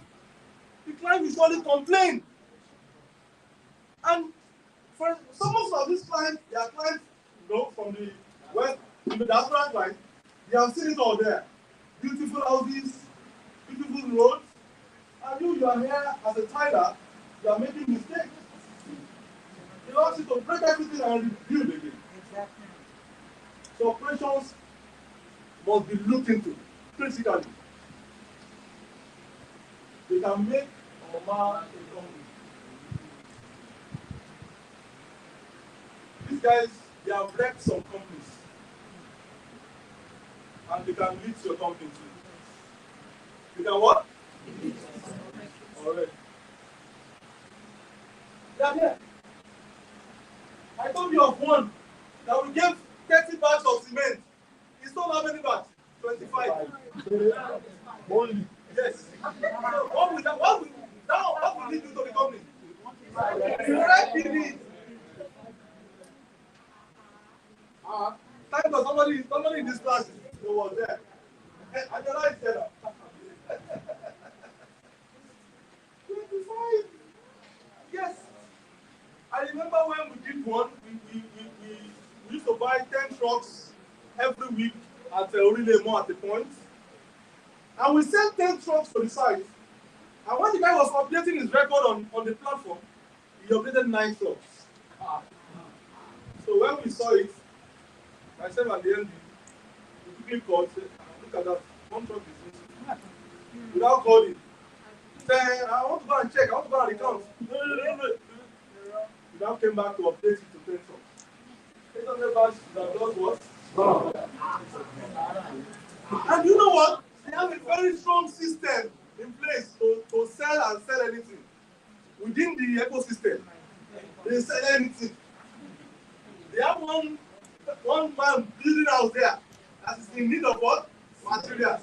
the client will surely complain. And for some of these clients, they are clients, from the west, from the diaspora client, they have seen it all there. Beautiful houses, beautiful roads, and you are here as a tiler, you are making mistakes. You want you to break everything and rebuild again. Exactly. So operations must be looked into critically. They can make or mar a company. These guys, they have wrecked some companies. And they can lead to your company too. You can what? Alright. Yeah, yeah. I told you of one that we gave 30 bags of cement. It's not how many bags? 25. Only. Yes. So what will he do to the company? Correcting it. Thank God somebody in this class was there. And the light said that. 25. Yes. I remember when we did one, we used to buy 10 trucks every week at Relay More at the point. And we sent 10 trucks to the site. And when the guy was updating his record on the platform, he updated 9 trucks. So when we saw it, myself and the MD, we quickly called, said, look at that, one truck is missing. Without calling. Say, I want to go and check, I want to go and recount. No. We now came back to update it to 10 trucks. 800 bags that does what? And you know what? They have a very strong system in place to sell and sell anything. Within the ecosystem, they sell anything. They have one man building house there that is in need of what? Materials.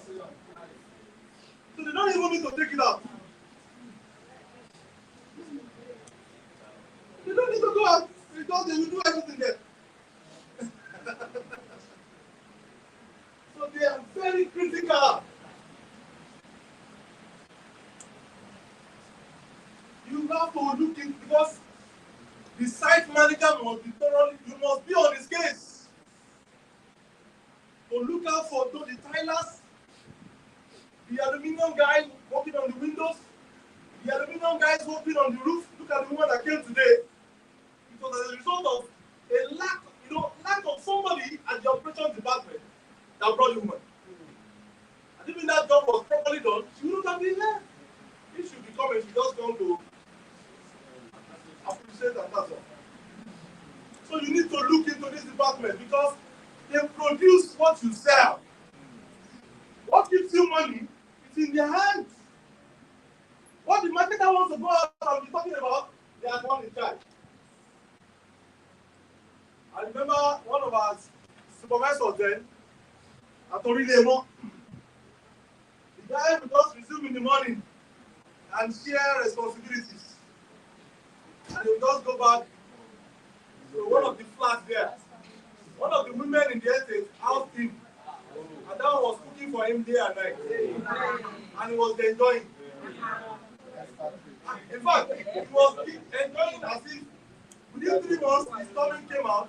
So they don't even need to take it out. They don't need to go out because they will do everything there. So they are very critical. You have to look in because the site manager must be thoroughly, you must be on his case. To look out for the tilers, the aluminium guys working on the windows, the aluminium guys working on the roof. Look at the woman that came today. It was as a result of a lack of somebody at the operations department that brought the woman. And even that job was properly done, she wouldn't have been there. If she be coming, she just come to appreciate and that's all. So you need to look into this department because they produce what you sell. What gives you money is in their hands. What the marketer wants to go out and be talking about, they are the one in charge. I remember one of our supervisors then, at Orilemo, the guy would just resume in the morning and share responsibilities. And he would just go back to one of the flats there. One of the women in the estate housed him. And that one was cooking for him day and night. And he was enjoying. In fact, he was enjoying as if within 3 months his stomach came out.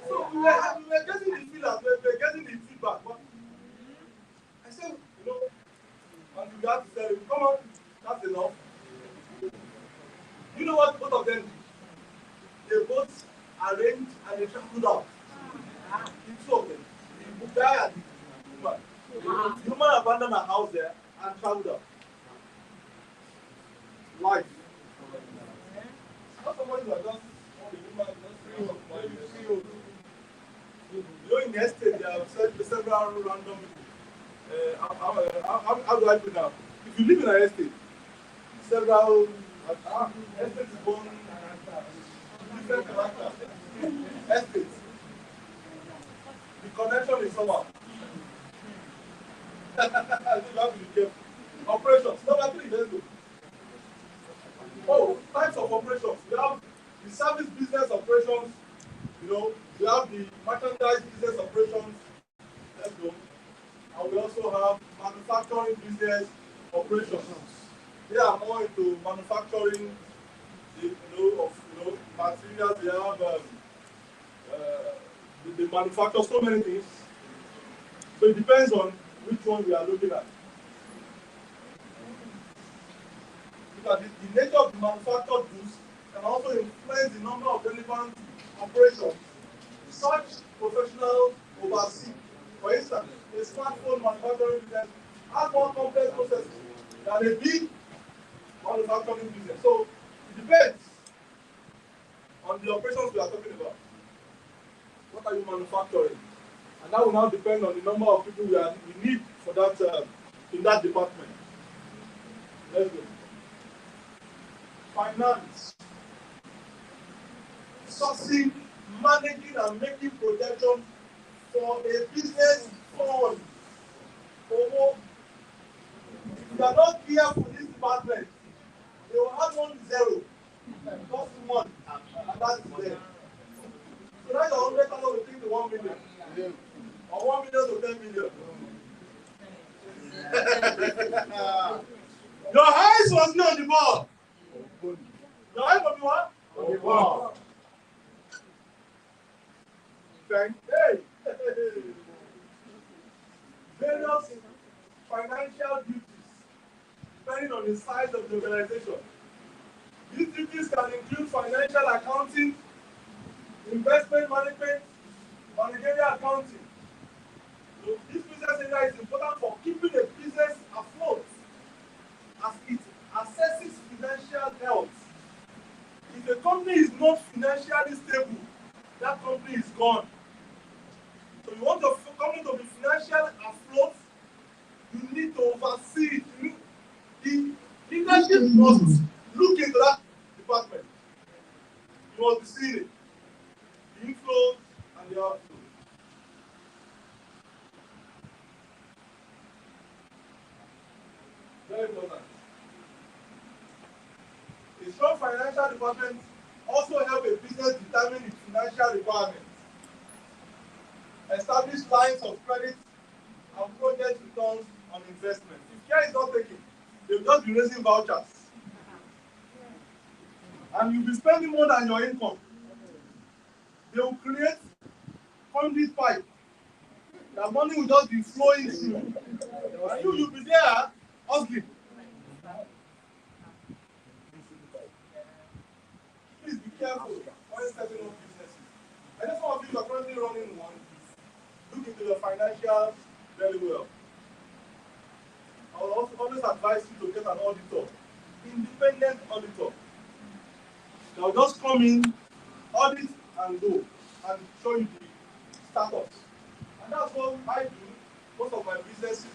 So we were getting the feelers, we were getting the feedback. But I said, and we had to say, come on, that's enough. You know what both of them did? They both arranged and they traveled out. The two of them. The guy and the woman. The woman abandoned her house there and traveled out. Life. Not somebody who has just the woman, just 3 years. In the estate, there are several random people. How do I put it now? If you live in an estate, several estate is born different characters. Estates. The connection is somehow. You have to be careful. Operations. Number 3, let's go. Oh, types of operations. We have the service business operations. We have the merchandise business operations. Let's go. And we also have manufacturing business operations. They are more into manufacturing, of materials. They have they manufacture so many things. So it depends on which one we are looking at. Because the nature of the manufactured goods can also influence the number of relevant operations such professionals oversee. For instance, a smartphone manufacturing business has more complex processes than a big manufacturing business. So it depends on the operations we are talking about. What are you manufacturing? And that will now depend on the number of people we need for that in that department. Let's go. Finance. Sourcing, managing and making projections for a business fund. If you are not careful in this department, they will have 1-0. Just 1. And that is there. So now your 100,000 will take to 1 million. Or 1 million to 10 million. Your eyes was not on the ball. Your eyes was what? On the ball. Hey. Various financial duties depending on the size of the organization. These duties can include financial accounting, investment management, managerial accounting. So this business area is important for keeping a business afloat as it assesses financial health. If a company is not financially stable, that company is gone. So you want your company to be financially afloat, you need to oversee it. The leadership must look into that department. You must be seeing it. The inflows and the outflows. Very important. A strong financial department also help a business determine its financial requirements, establish lines of credit, and project returns on investment. If care is not taken, they'll just be raising vouchers. And you'll be spending more than your income. They will create conduit pipe. The money will just be flowing through. And you'll be there hustling. Please be careful when setting up businesses. I know some of you are currently running one. Look into your financials very well. I will also always advise you to get an auditor, independent auditor. They'll just come in, audit and go, and show you the status. And that's what I do. Most of my businesses,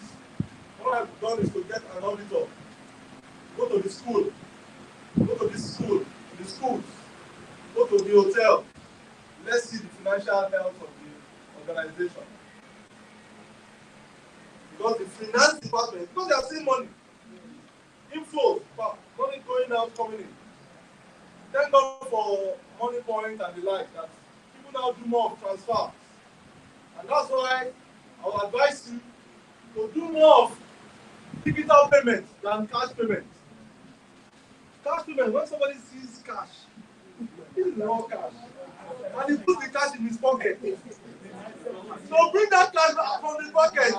what I've done is to get an auditor. Go to the school, go to this school, the schools, go to the hotel. Let's see the financial health of the organization. Because the finance department, because they are seeing money, inflows, money going out, coming in. Thank God for Money Point and the like, that people now do more of transfers. And that's why I will advise you to do more of digital payments than cash payments. Cash payment, when somebody sees cash, this is raw cash, and he puts the cash in his pocket. So bring that cash back from the pocket.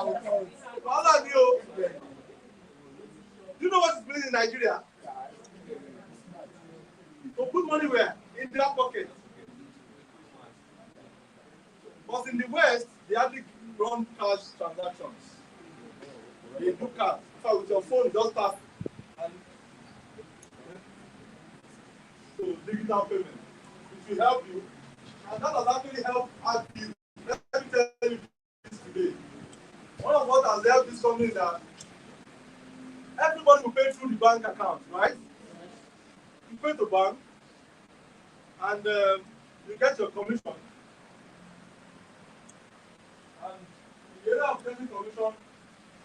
All you. Do you know what is playing in Nigeria? To put money where? In their pocket. But in the West, they hardly run cash transactions. They do cash. In fact, with your phone, you just tap and so digital payment. It will help you. And that has actually helped us build. Let me tell you this today. One of what has helped this company is that everybody will pay through the bank account, right? You pay to bank and you get your commission. And in the area of getting commission,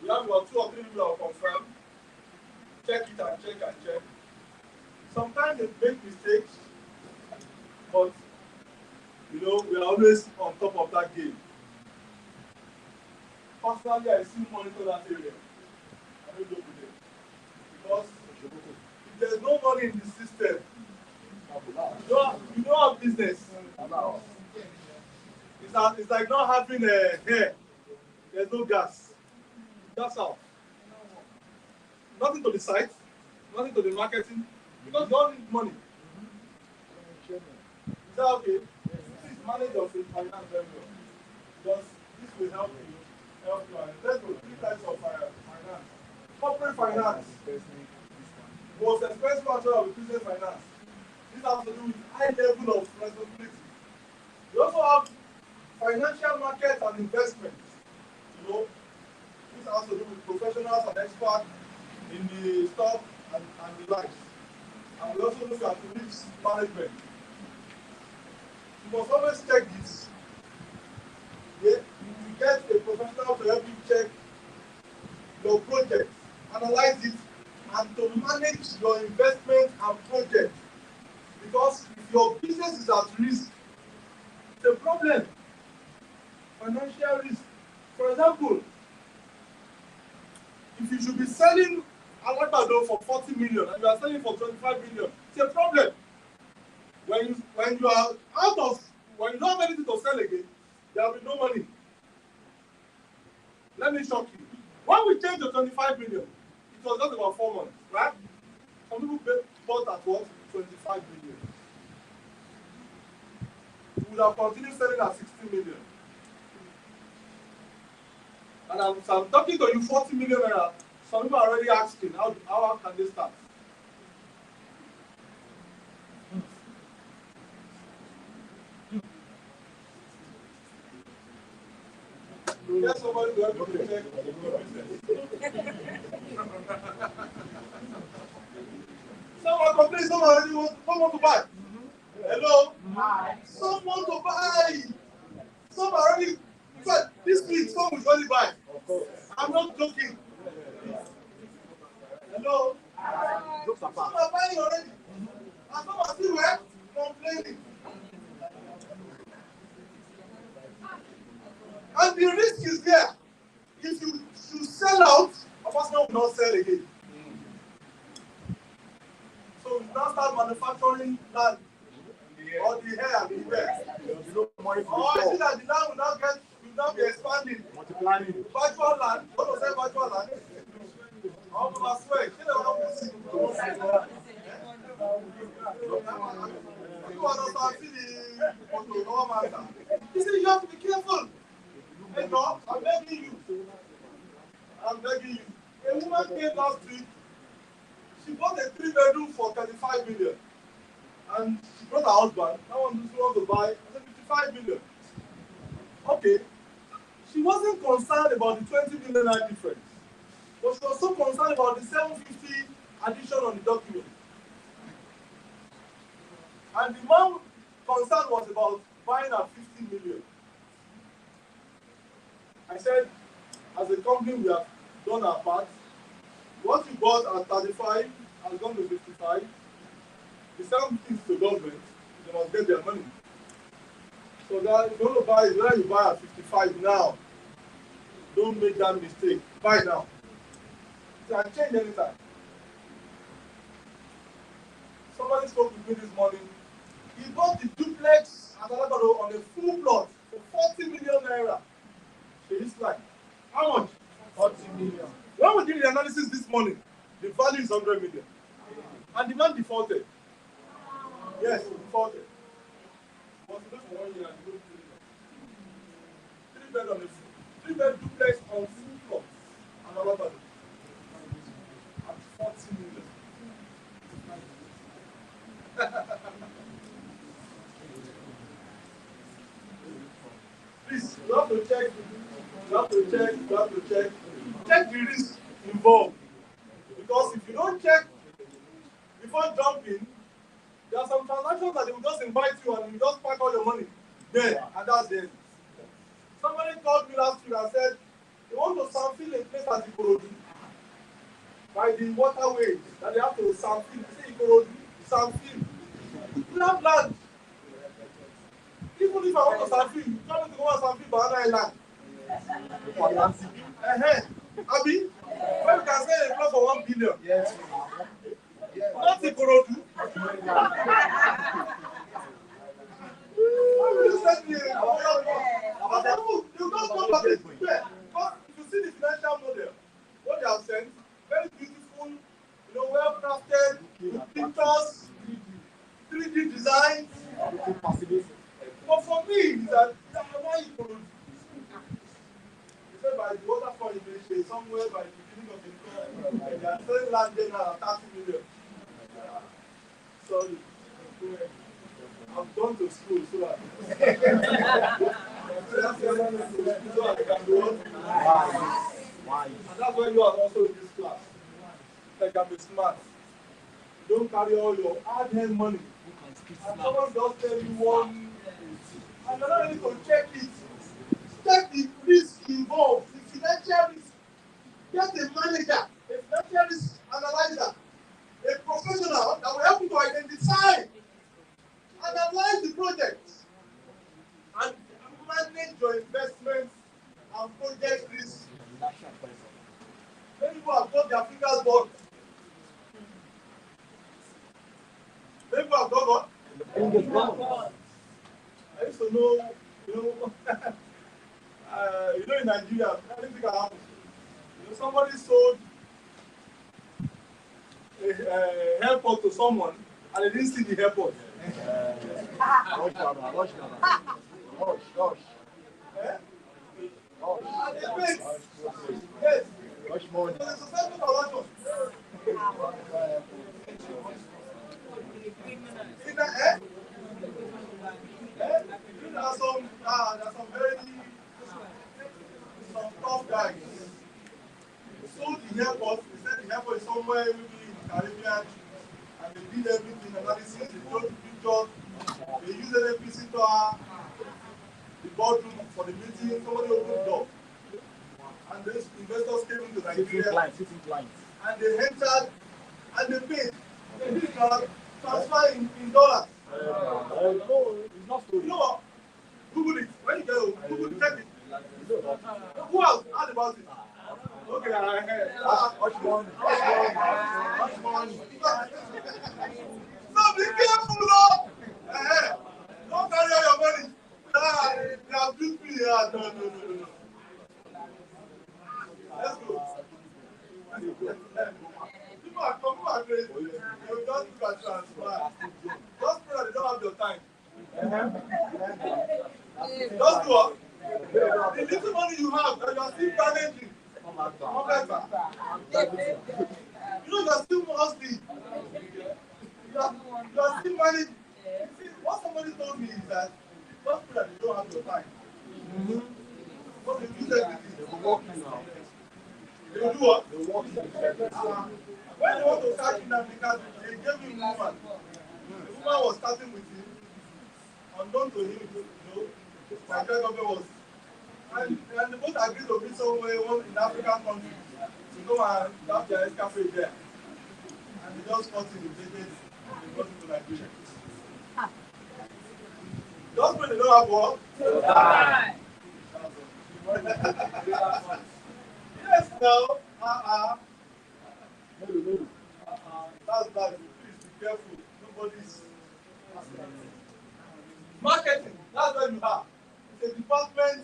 we have about 2 or 3 people that will confirm. Check it and check and check. Sometimes they make mistakes, but you know, we are always on top of that game. Personally, I still monitor that area. I don't joke with it. Because if there's no money in the system, you don't have business. It's like not having a hair. There's no gas. That's how. Nothing to the site, nothing to the marketing, because you all need money. Is that okay? Please manage your finance very well. Because this will help you. Let's go 3 types of finance. Corporate finance. Most expensive factor of business finance. This has to do with high level of responsibility. We also have financial markets and investments. You know, this has to do with professionals and experts in the stock and the likes. And we also look at risk management. You must always check this. Yeah? You get a professional to help you check your project, analyze it, and to manage your investment and project. Because if your business is at risk, it's a problem. Financial risk. For example, if you should be selling Alabado for 40 million and you are selling for 25 million, it's a problem. When you are when you don't have anything to sell again, there will be no money. Let me shock you. When we changed to 25 million, it was just about 4 months, right? Some people bought at what? 25 million. We would have continued selling at 16 million. And I'm talking to you 40 million naira. Some people are already asking, how can they start? You get somebody to help you to check your business. Some are complaining, some already want to buy. Hello? Some want to buy. Some are already. In fact, this week, some will only buy. I'm not joking. Hello? Some are buying already. And some are still where? Complaining. And the risk is there. If you sell out, a person will not sell again. So we now start manufacturing land. Or the hair and the wear. Or is it that the land will now be expanding? Multiplying. Virtual land. What was that virtual land? I'm going to swear. You see, you have to be careful. Hey, no, I'm begging you. I'm begging you. A woman came last week. She bought a 3-bedroom for 35 million. And she brought her husband. That one wants to buy 55 million. Okay. She wasn't concerned about the 20 million difference. But she was so concerned about the 750 addition on the document. And the man concern was about buying at 50 million. I said, as a company, we have done our part. What you bought at 35 has gone to 55. The same things to government, they must get their money. So that if you want to buy, whether you buy at 55 now, don't make that mistake. Buy now. It can change anytime. Somebody spoke with me this morning. He bought the duplex at Alabado on a full plot for 40 million naira. His life. How much? 40 million. When we did the analysis this morning, the value is 100 million. And the man defaulted. Yes, defaulted. Was for 1 year and 3-bed duplex on full plot and Alabado at 40 million. Please, you have to check. Check the risk involved. Because if you don't check before jumping, there are some transactions that they will just invite you and you just pack all your money there, and that's the end. Somebody called me last week and said they want to sample a place at Ikorodu by the waterways that they have to sample. They say Ikorodu, sample. We have land. Even if I want to sample, you tell me to go and sample Banana Island. Abi, when you can sell a plot for 1 billion. Yes. Not Ikorodu. Why will you send me a you don't come back it. Because if you see the financial model, what they have sent, very beautiful, well crafted, with pictures, 3D designs. But for me, is that why Ikorodu? By the waterfall in somewhere by the beginning of the year, they are selling land there now at 30 million. Sorry. I've gone to school so I can do it. And that's why you are also in this class. Like I'm smart. Don't carry all your hard-earned money. And someone just tell you one, and you're not ready to check it. Check the risk involved, the financial risk. Get a manager, a financial risk analyzer, a professional that will help you to identify, analyze the project, and manage your investments and project risk. Many people have got their fingers burned. Many people have got what? I used to know, in Nigeria, anything can happen. Somebody sold a airport to someone and they didn't see the airport. Rush. Yes. Rush money. So it's a successful transaction. There are some tough guys. Sold the airport, they said the airport is somewhere maybe in the Caribbean, and they did everything analysis, they showed the pictures, They use an NPC tower, the boardroom for the meeting, somebody opened the door. And these investors came into Nigeria. And they entered and they paid. They did transfer in dollars. You know what? Google it. When you get home, Google check it. Who else heard about it? Okay, I heard. Hush money. So be careful, Lord. Don't carry all your money. They have duped me. No. Let's go. People are crazy. They will just look at transfer. Just pray that they don't have your time. Just do what? The little money you have that you are still managing. You know you are still hustling. You are still managing. See, what somebody told me is that just pray that they don't have your time. But they use everything. They will do what? When they want to catch him, because they gave him a woman. The woman was starting with him. Unknown to him, Nigeria government was. And they both agreed to meet somewhere one in African country to go and have their escapade there. And they just got in the business and they got into Nigeria. Just when they don't have what? Yes, no. That's bad. Please be careful. Nobody's. Marketing. That's where you are. It's a department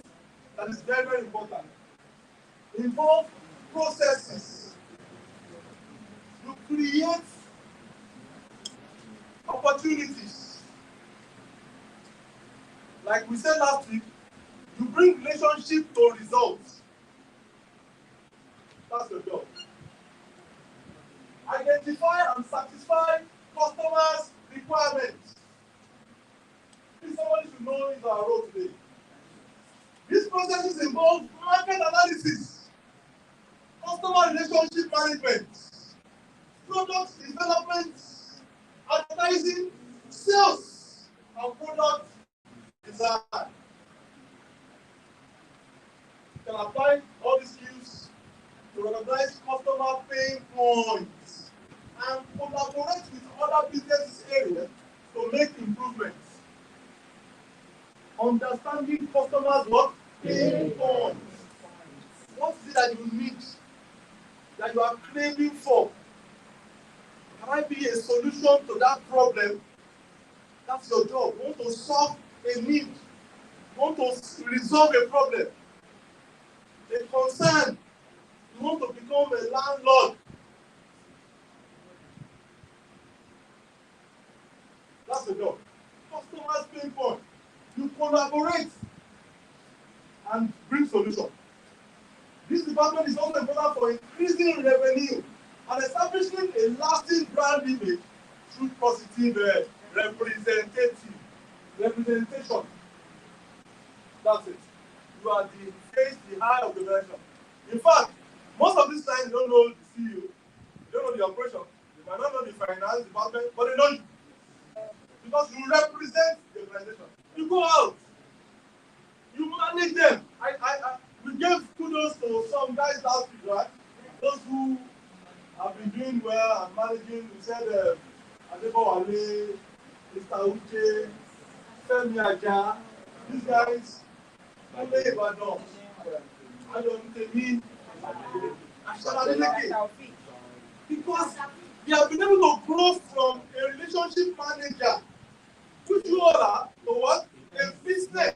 that is very, very important. Involve processes. You create opportunities. Like we said last week, you bring relationship to results. That's your job. Identify and satisfy customers' requirements. If somebody should know is our role today. These processes involve market analysis, customer relationship management, product development, advertising, sales, and product design. You can apply all these skills to recognize customer pain points and collaborate with other business areas to make improvements. Understanding customers' what? Pain points. What is it that you need, that you are craving for? Can I be a solution to that problem? That's your job. You want to solve a need. You want to resolve a problem. A concern. You want to become a landlord. That's the job. Customers' pain point. You collaborate and bring solution. This department is also important for increasing revenue and establishing a lasting brand image through positive representation. That's it. You are the face, the eye of the organization. In fact, most of these times you don't know the CEO, you don't know the operation, you might not know the finance department, but they know you. Because you represent the organization. You go out, you manage them. We gave kudos to some guys last week, right? Those who have been doing well and managing. We said Adebowale, Mr. Uche, Femi Aja, these guys, Ole Ibadan, Ayomitemi, Ashalaleke. Because they have been able to grow from a relationship manager, which you all are, to what? A business.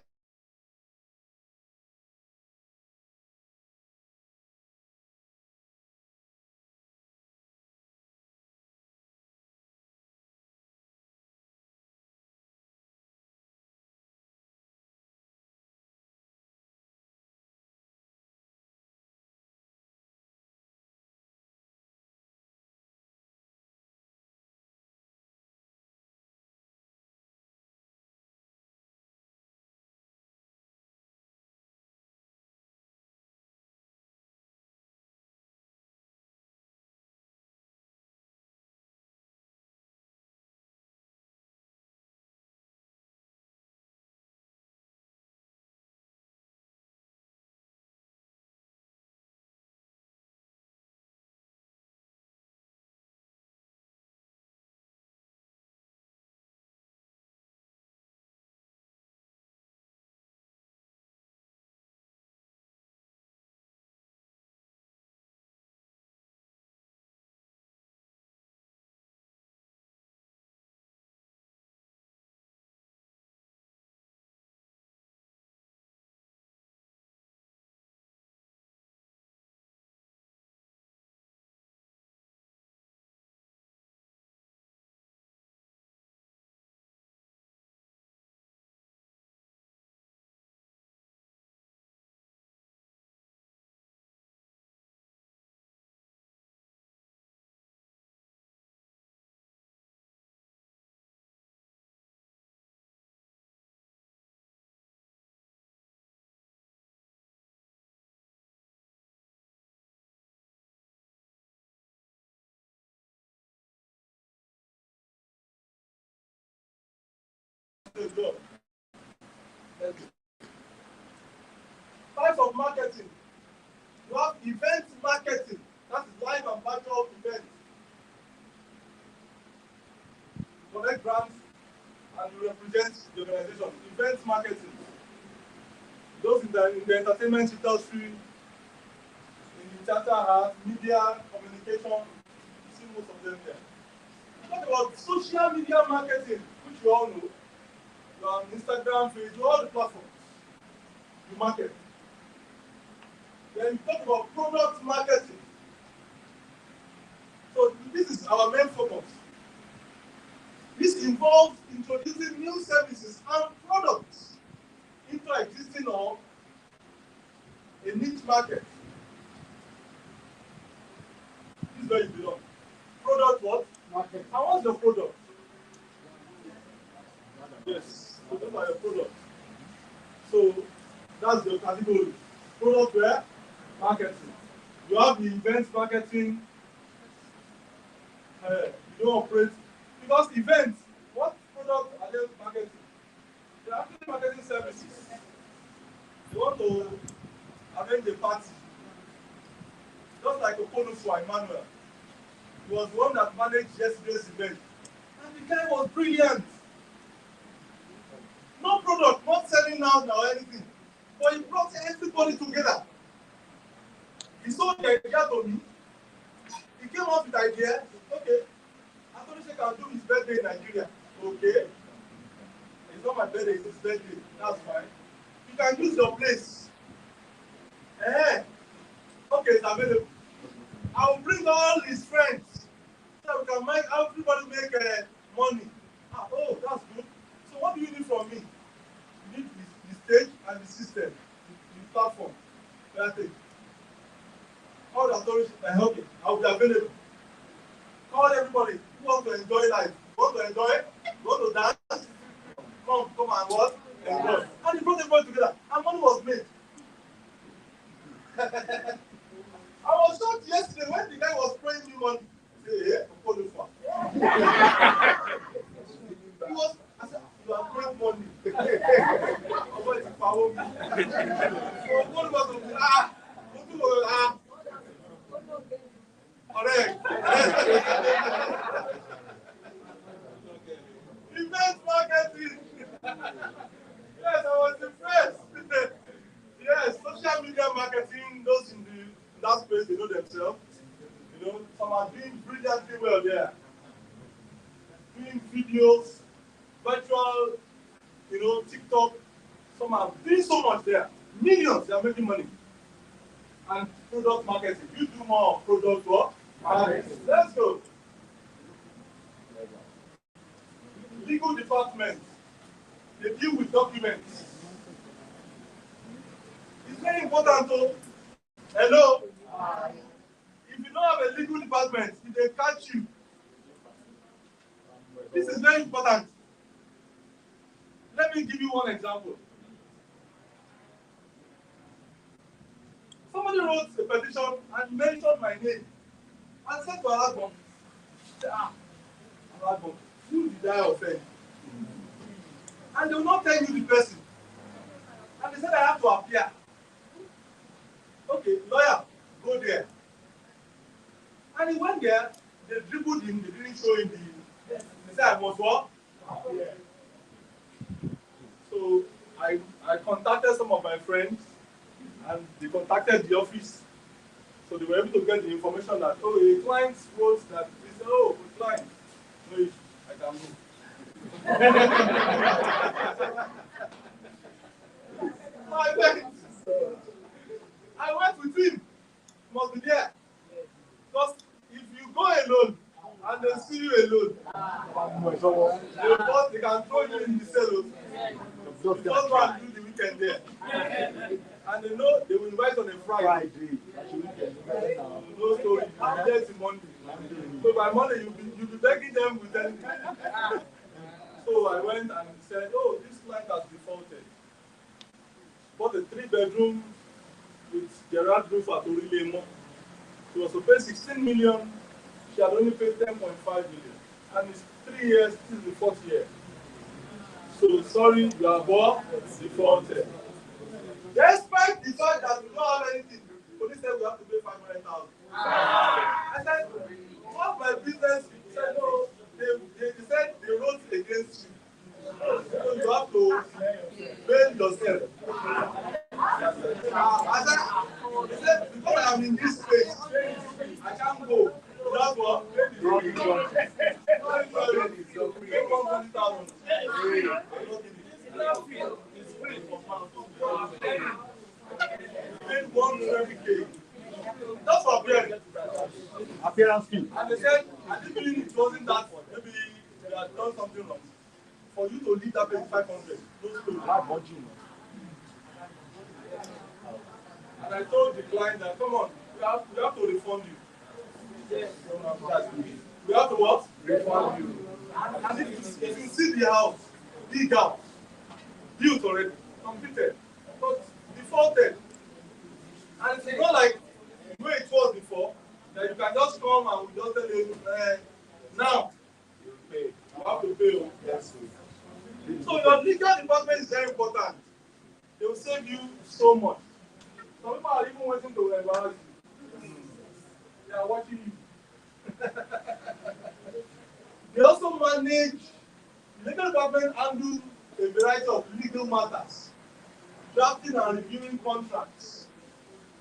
the job. Types of marketing. You have event marketing. That is live and virtual events. Collect grants and you represent the organization. Event marketing. Those in the entertainment industry, in the theater art, media, communication, you see most of them there. Talk about social media marketing, which you all know. You're on Instagram, Facebook, all the platforms. You market. Then you talk about product marketing. So this is our main focus. This involves introducing new services and products into existing or a niche market. This is where you belong. Product what? Market. And what's your product? Yes, so those are your products. So that's your category. Product where? Marketing. You have the event marketing. You don't operate because events. What product are they marketing? They are actually marketing services. They want to arrange a party. Just like Okolo for Emmanuel. He was the one that managed yesterday's event. And the guy was brilliant. No product, not selling out or anything. But he brought everybody together. He sold the idea to me. He came up with the idea. Okay. Anthony can do his birthday in Nigeria. Okay. It's not my birthday, it's his birthday. That's fine. You can use your place. Okay, it's available. I will bring all his friends so we can make everybody make money. Oh, that's good. So what do you need from me? You need the stage and the system, the platform. That's it. All the authorities, okay, I will be available. Call everybody who wants to enjoy life. You want to enjoy it? You want to dance? Come and what? Enjoy. And he brought everybody together. And money was made. I was shocked yesterday when the guy was spraying me money. He was, I said, you are spraying money. I'm going to power me. So one was correct. Event marketing. Yes, I was impressed. Yes, social media marketing, those in that space, they know themselves. You know, some are doing brilliantly well there. Doing videos, virtual, you know, TikTok. Some are doing so much there. Millions, they are making money. And product marketing. You do more product work. Let's go. Legal department. They deal with documents. It's very important to. Hello? If you don't have a legal department, if they catch you, this is very important. Let me give you one example. Somebody wrote a petition and mentioned my name and said to Alagbon, Alagbon, who did I offend? And they will not tell you the person. And they said I have to appear. Okay, lawyer, go there. And he went there, they dribbled him, they didn't show him the. They said I must what? Yeah. So I contacted some of my friends and they contacted the office. So they were able to get the information that, oh, a client wrote that. They said, oh, a client. No issue, I can move. I went with him. He must be there. Because if you go alone and they see you alone, they can throw you in the cell. Just go and do the weekend there. And they know they will invite on a Friday. No story. I'm there till Monday. So by Monday you'll be begging them with anything. So I went and said, oh, this client has defaulted. Bought a 3-bedroom with Gerard roof at Orilemo. She was to pay 16 million. She had only paid 10.5 million. And it's 3 years, this is the 4th year. So sorry, you are born defaulted. Despite the fact that we don't have anything, police said we have to pay 500,000. I said, what my business? He said, no, they said they wrote against you. So you have to bail yourself. I said, he said, because I am in this space, I can't go. That's what? Pay 120,000. It's free for pounds. Paid 120K. That's for appearance. Appearance fee. And they said, I didn't believe it wasn't that one. Maybe they had done something wrong. For you to leave that place 500, no story. And I told the client that, come on, we have to refund you. Yes. We have to what? Refund you. And if you see the house, big house, built already, completed, but defaulted. And it's not like the way it was before, that you can just come and we just tell you, now, you have to pay. Yes. So your legal department is very important. They will save you so much. Some people are even waiting to embarrass you. They are watching you. They also manage, the legal department handle a variety of legal matters, drafting and reviewing contracts,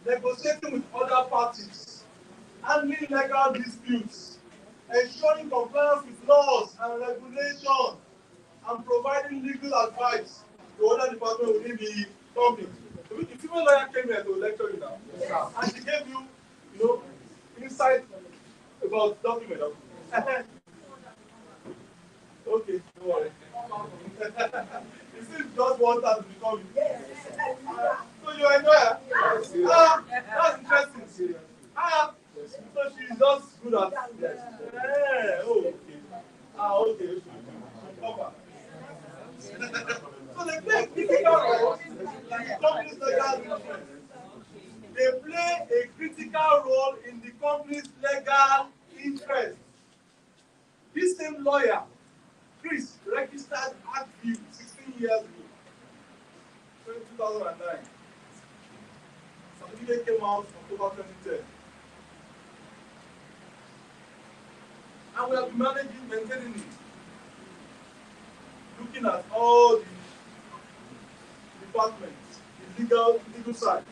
negotiating with other parties, handling legal disputes, ensuring compliance with laws and regulations, and providing legal advice to other departments within the company. The female lawyer came here to lecture you now, and she gave you, insight about document. Okay, don't worry. You see, just want her to become you. So you enjoy her? That's interesting. So she's just good at. Okay. Okay. So they play a critical role in the company's legal interest. They play a critical role in the company's legal interest. This same lawyer, Chris, registered Actview 16 years ago, 2009. Certificate came out October 2010. And we have been managing, maintaining it. Looking at all the departments, the legal side,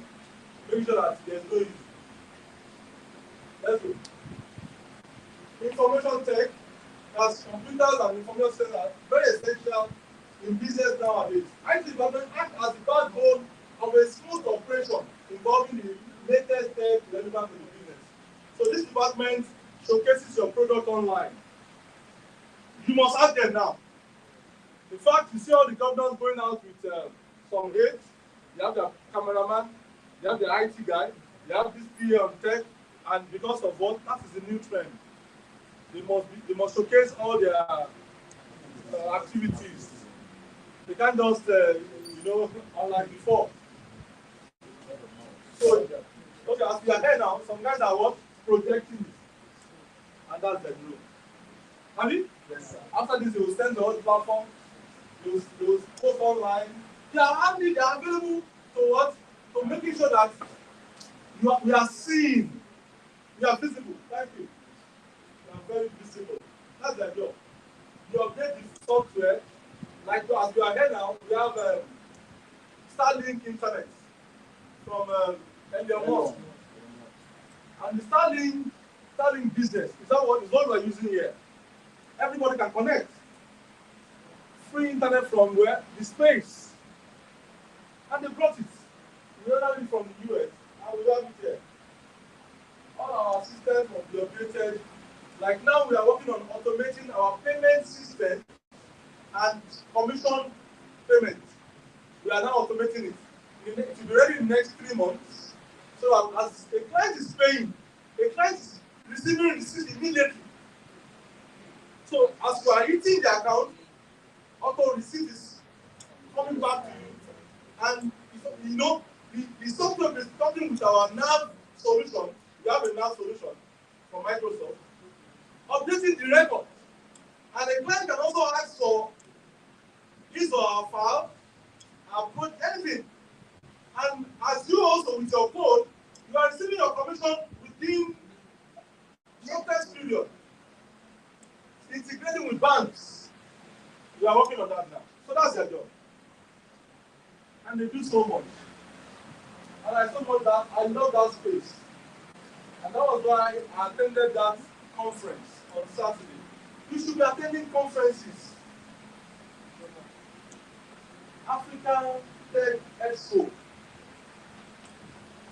making sure that there's no issue. Let's go. Information tech, as computers and information systems are very essential in business nowadays. IT department acts as the backbone of a smooth operation involving the latest tech relevant to the business. So this department showcases your product online. You must ask them now. In fact, you see all the governors going out with some aides. You have the cameraman, you have the IT guy, you have this PM tech, and because of what? That is the new trend. They must showcase all their activities. They can't just, unlike before. So, okay, as we are here now, some guys are what? Projecting it. And that's the group. Have you? Yes, sir. After this, they will send the whole platform. They will post online. They are available to what? To making sure that we are seen. We are visible. Thank you. We are very visible. That's their job. You update the software. Like as we are here now, we have Starlink Internet from Elon Musk. And the Starlink business is what we are using here. Everybody can connect. Free internet from where? The space. And they brought it. We ordered it from the US and we have it here. All our systems will be updated. Like now we are working on automating our payment system and commission payment. We are now automating it. It will be ready in the next 3 months. So as a client is paying, a client is receiving receipts immediately. So as you are hitting the account, auto receipt is coming back to you. And the software is talking with our NAV solution. We have a NAV solution from Microsoft, updating the record. And the client can also ask for this or our file, our code, anything. And as you also with your code, you are receiving your commission within the shortest period. Integrating with banks. We are working on that now. So that's their job. And they do so much. And I so much that I love that space. And that was why I attended that conference on Saturday. You should be attending conferences. African Tech Expo.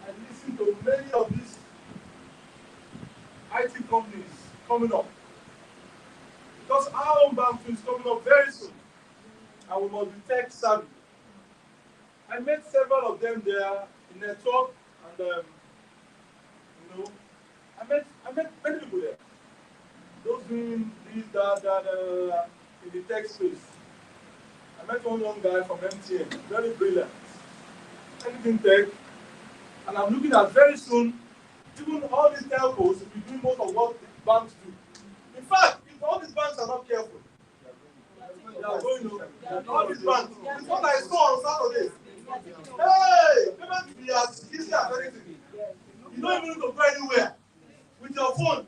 And listen to many of these IT companies coming up. Because our own bank is coming up very soon. And we must be tech savvy. I met several of them there in network, and I met many people there. Those doing this, that, in the tech space. I met one young guy from MTN, very brilliant. Anything tech. And I'm looking at very soon, even all these telcos will be doing most of what the banks do. In fact, if all these banks are not careful, they are going to all these banks. It's what I saw on Saturday. Hey, payment be as easy as anything. You don't even need to go anywhere. With your phone.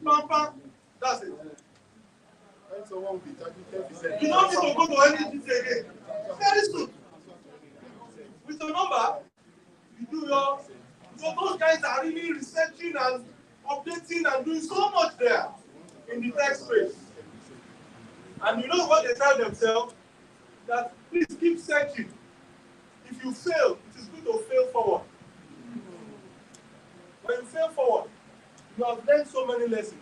Pam pam. That's it. Someone will be charging 10%. You don't need to go to any detail again. Very soon. With your number, you do your. So those guys are really researching and updating and doing so much there in the tech space. And you know what they tell themselves? That please keep searching. If you fail, it is good to fail forward. When you fail forward, you have learned so many lessons.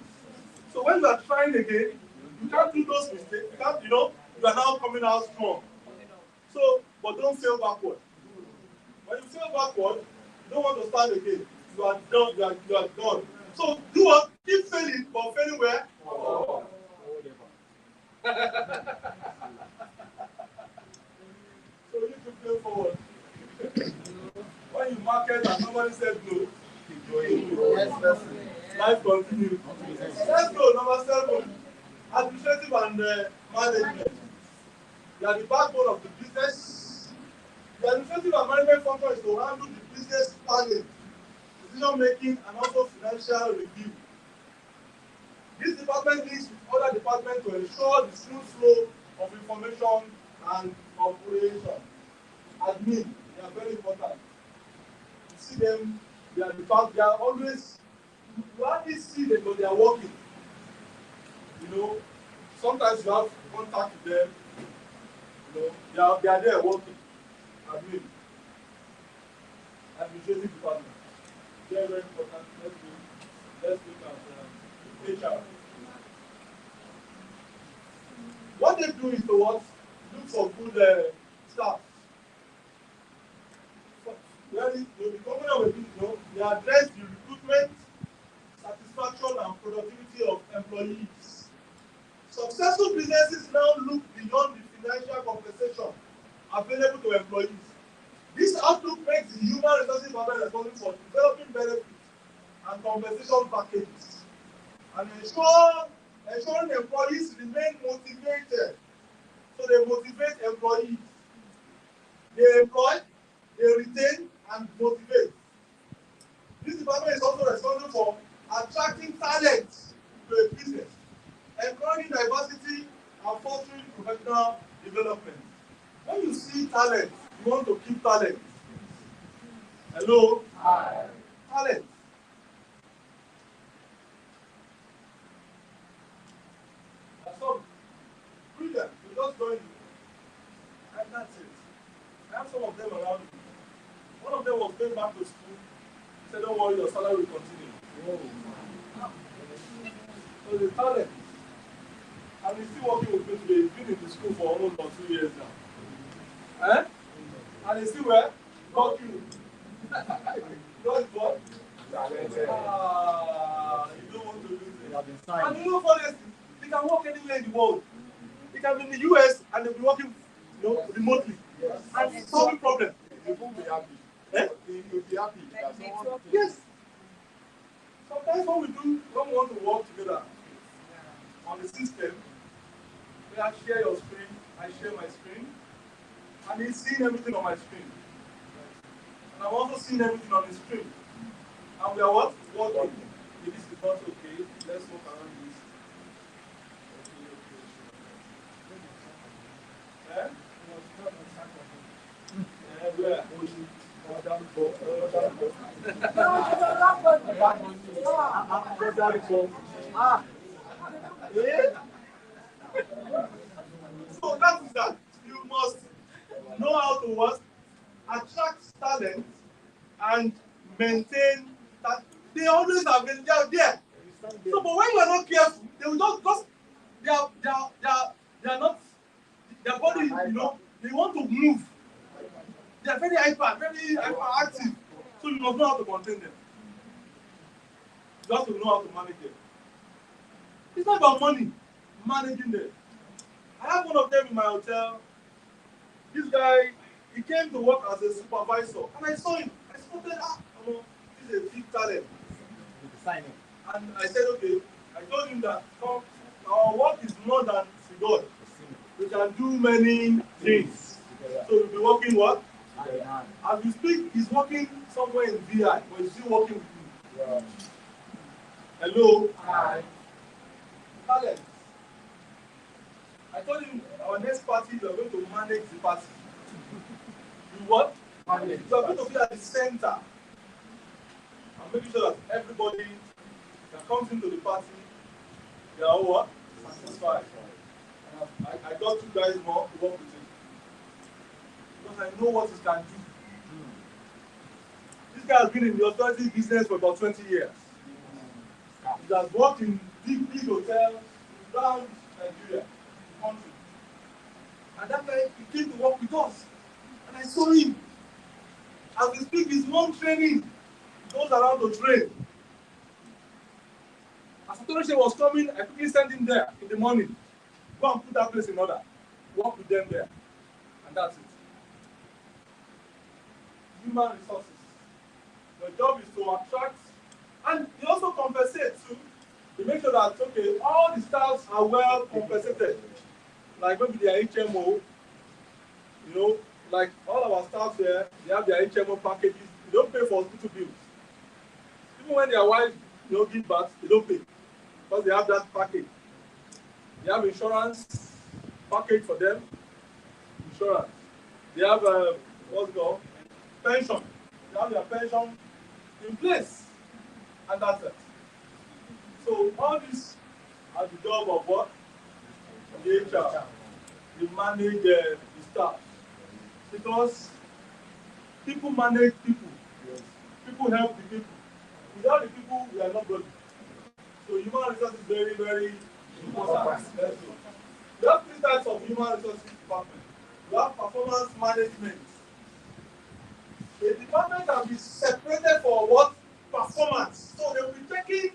So when you are trying again, you can't do those mistakes. You can't, you are now coming out strong. So, but don't fail backward. When you fail backward, you don't want to start again. You are done. You are done. So do what? Keep failing, but failing where? Oh. So you need to fail forward. When you market and somebody said no, keep going. Life continues. Let's go. Number 7. Administrative and management. They are the backbone of the business. The administrative and management function is to handle the business planning, decision making, and also financial review. This department links with other departments to ensure the smooth flow of information and operation. Admin, they are very important. You see them, they are always, you hardly see them, but they are working. Sometimes you have contact with them. They are there working. Admin, administrative department, very, very important. Let's look at HR. What they do is to what? Look for good staff. The company they address the recruitment, satisfaction, and productivity of employees. Successful businesses now look beyond the financial compensation available to employees. This outlook makes the human resources department responsible for developing benefits and compensation packages and ensuring employees remain motivated. So they motivate employees. They employ, they retain, and motivate. This department is also responsible for attracting talent to a business, encouraging diversity, and fostering professional development. When you see talent, you want to keep talent. Hello? Hi. Talent. So, brilliant. You just join me. And that's it. I have some of them around me. One of them was going back to school. He said, don't worry, your salary will continue. Whoa. So the talent. And he's still working with me today. He's been in the school for almost 2 years now. Eh? And he's still where? Working. Not what? You don't want to lose it. And you know, honestly, they can work anywhere in the world. They can be in the US and they'll be working remotely. Yes. And solving problems. You will be happy. Eh? You will be happy. Yes. Sometimes when we want to work together on the system, we have share your screen I share my screen, and he's seeing everything on my screen. And I'm also seeing everything on his screen. And we are what? Working. If this is not okay, let's walk around this. Okay. Yeah, so that is that. You must know how to what? Attract talent and maintain that they always have been there. So, but when you are not careful, they will just they are not their body, they want to move. They are very hyperactive. So you must know how to contain them. You have to know how to manage them. It's not about money, managing them. I have one of them in my hotel. This guy, he came to work as a supervisor, and I saw him. I spotted, this is a big talent. And I said, okay, I told him that our work is more than God. We can do many things. So we'll be working what? As we speak, he's working somewhere in VI, but he's still working with me. Yeah. Hello? Hi. Talent. I told him our next party, we are going to manage the party. You what? Manage. We are going to be at the center. And making sure that everybody that comes into the party, they are all what? Satisfied. And I got you guys more to work with him. Because I know what he can do. This guy has been in the authority business for about 20 years. He has worked in big hotels around Nigeria, the country. And that guy, he came to work with us. And I saw him. As we speak, he's one training. He goes around to train. As authority was coming, I quickly sent him there in the morning. Go and put that place in order. Work with them there. And that's it. Human resources. Your job is to attract, and you also compensate too. To make sure that, okay, all the staffs are well compensated. Like maybe their HMO, like all our staff here, they have their HMO packages. They don't pay for hospital bills. Even when their wife, give birth, they don't pay because they have that package. They have insurance package for them. Insurance. They have what's it called? Pension. They have their pension in place, and that's it. So all this are the job of what? The HR. They manage the staff. Because people manage people. Yes. People help the people. Without the people, we are not good. So human resources is very, very important. We have 3 types of human resources department. We have performance management. The department can be separated for what? Performance. So they will be taking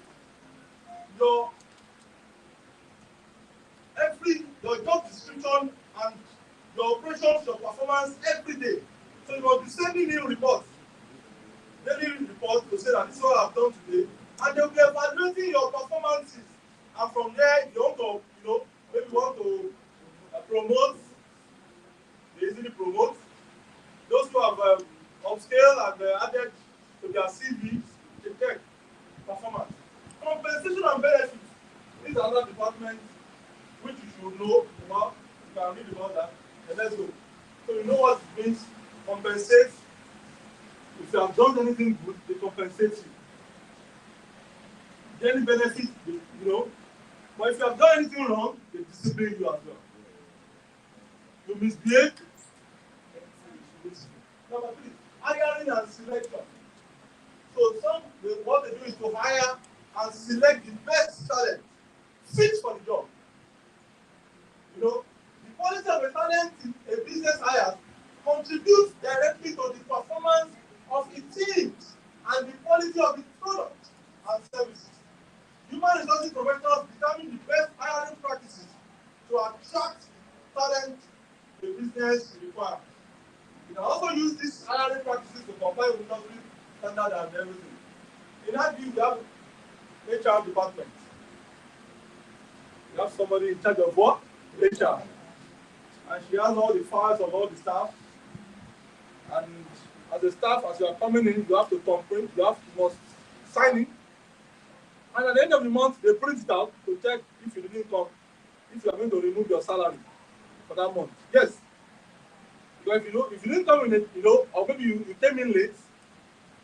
your job description and your operations, your performance every day. So you must be sending in reports, daily reports to say that this is what I've done today, and they'll be evaluating your performances. And from there, if you want to, maybe you want to promote, they easily promote. Those who have upscale and added to their CVs, they check performance. Compensation and benefits. These are other departments which you should know about. You can read about that. And let's go. So you know what it means. Compensate. If you have done anything good, they compensate you. Any benefit, But if you have done anything wrong, they discipline you as well. You misbehave. Number 3, hiring and selection. So what they do is to hire and select the best talent fit for the job. The quality of a talent a business hires contributes directly to the performance of its teams and the quality of its products and services. Human resources professionals determine the best hiring practices to attract talent the business requires. You can also use these hiring practices to comply with industry standards and everything. In that view, we have HR department. You have somebody in charge of what? HR. and she has all the files of all the staff. And as a staff, as you are coming in, you have to thumbprint, you must sign in. And at the end of the month, they print it out to check if you didn't come, if you are going to remove your salary for that month. Yes. Because if you didn't come in, or maybe you came in late,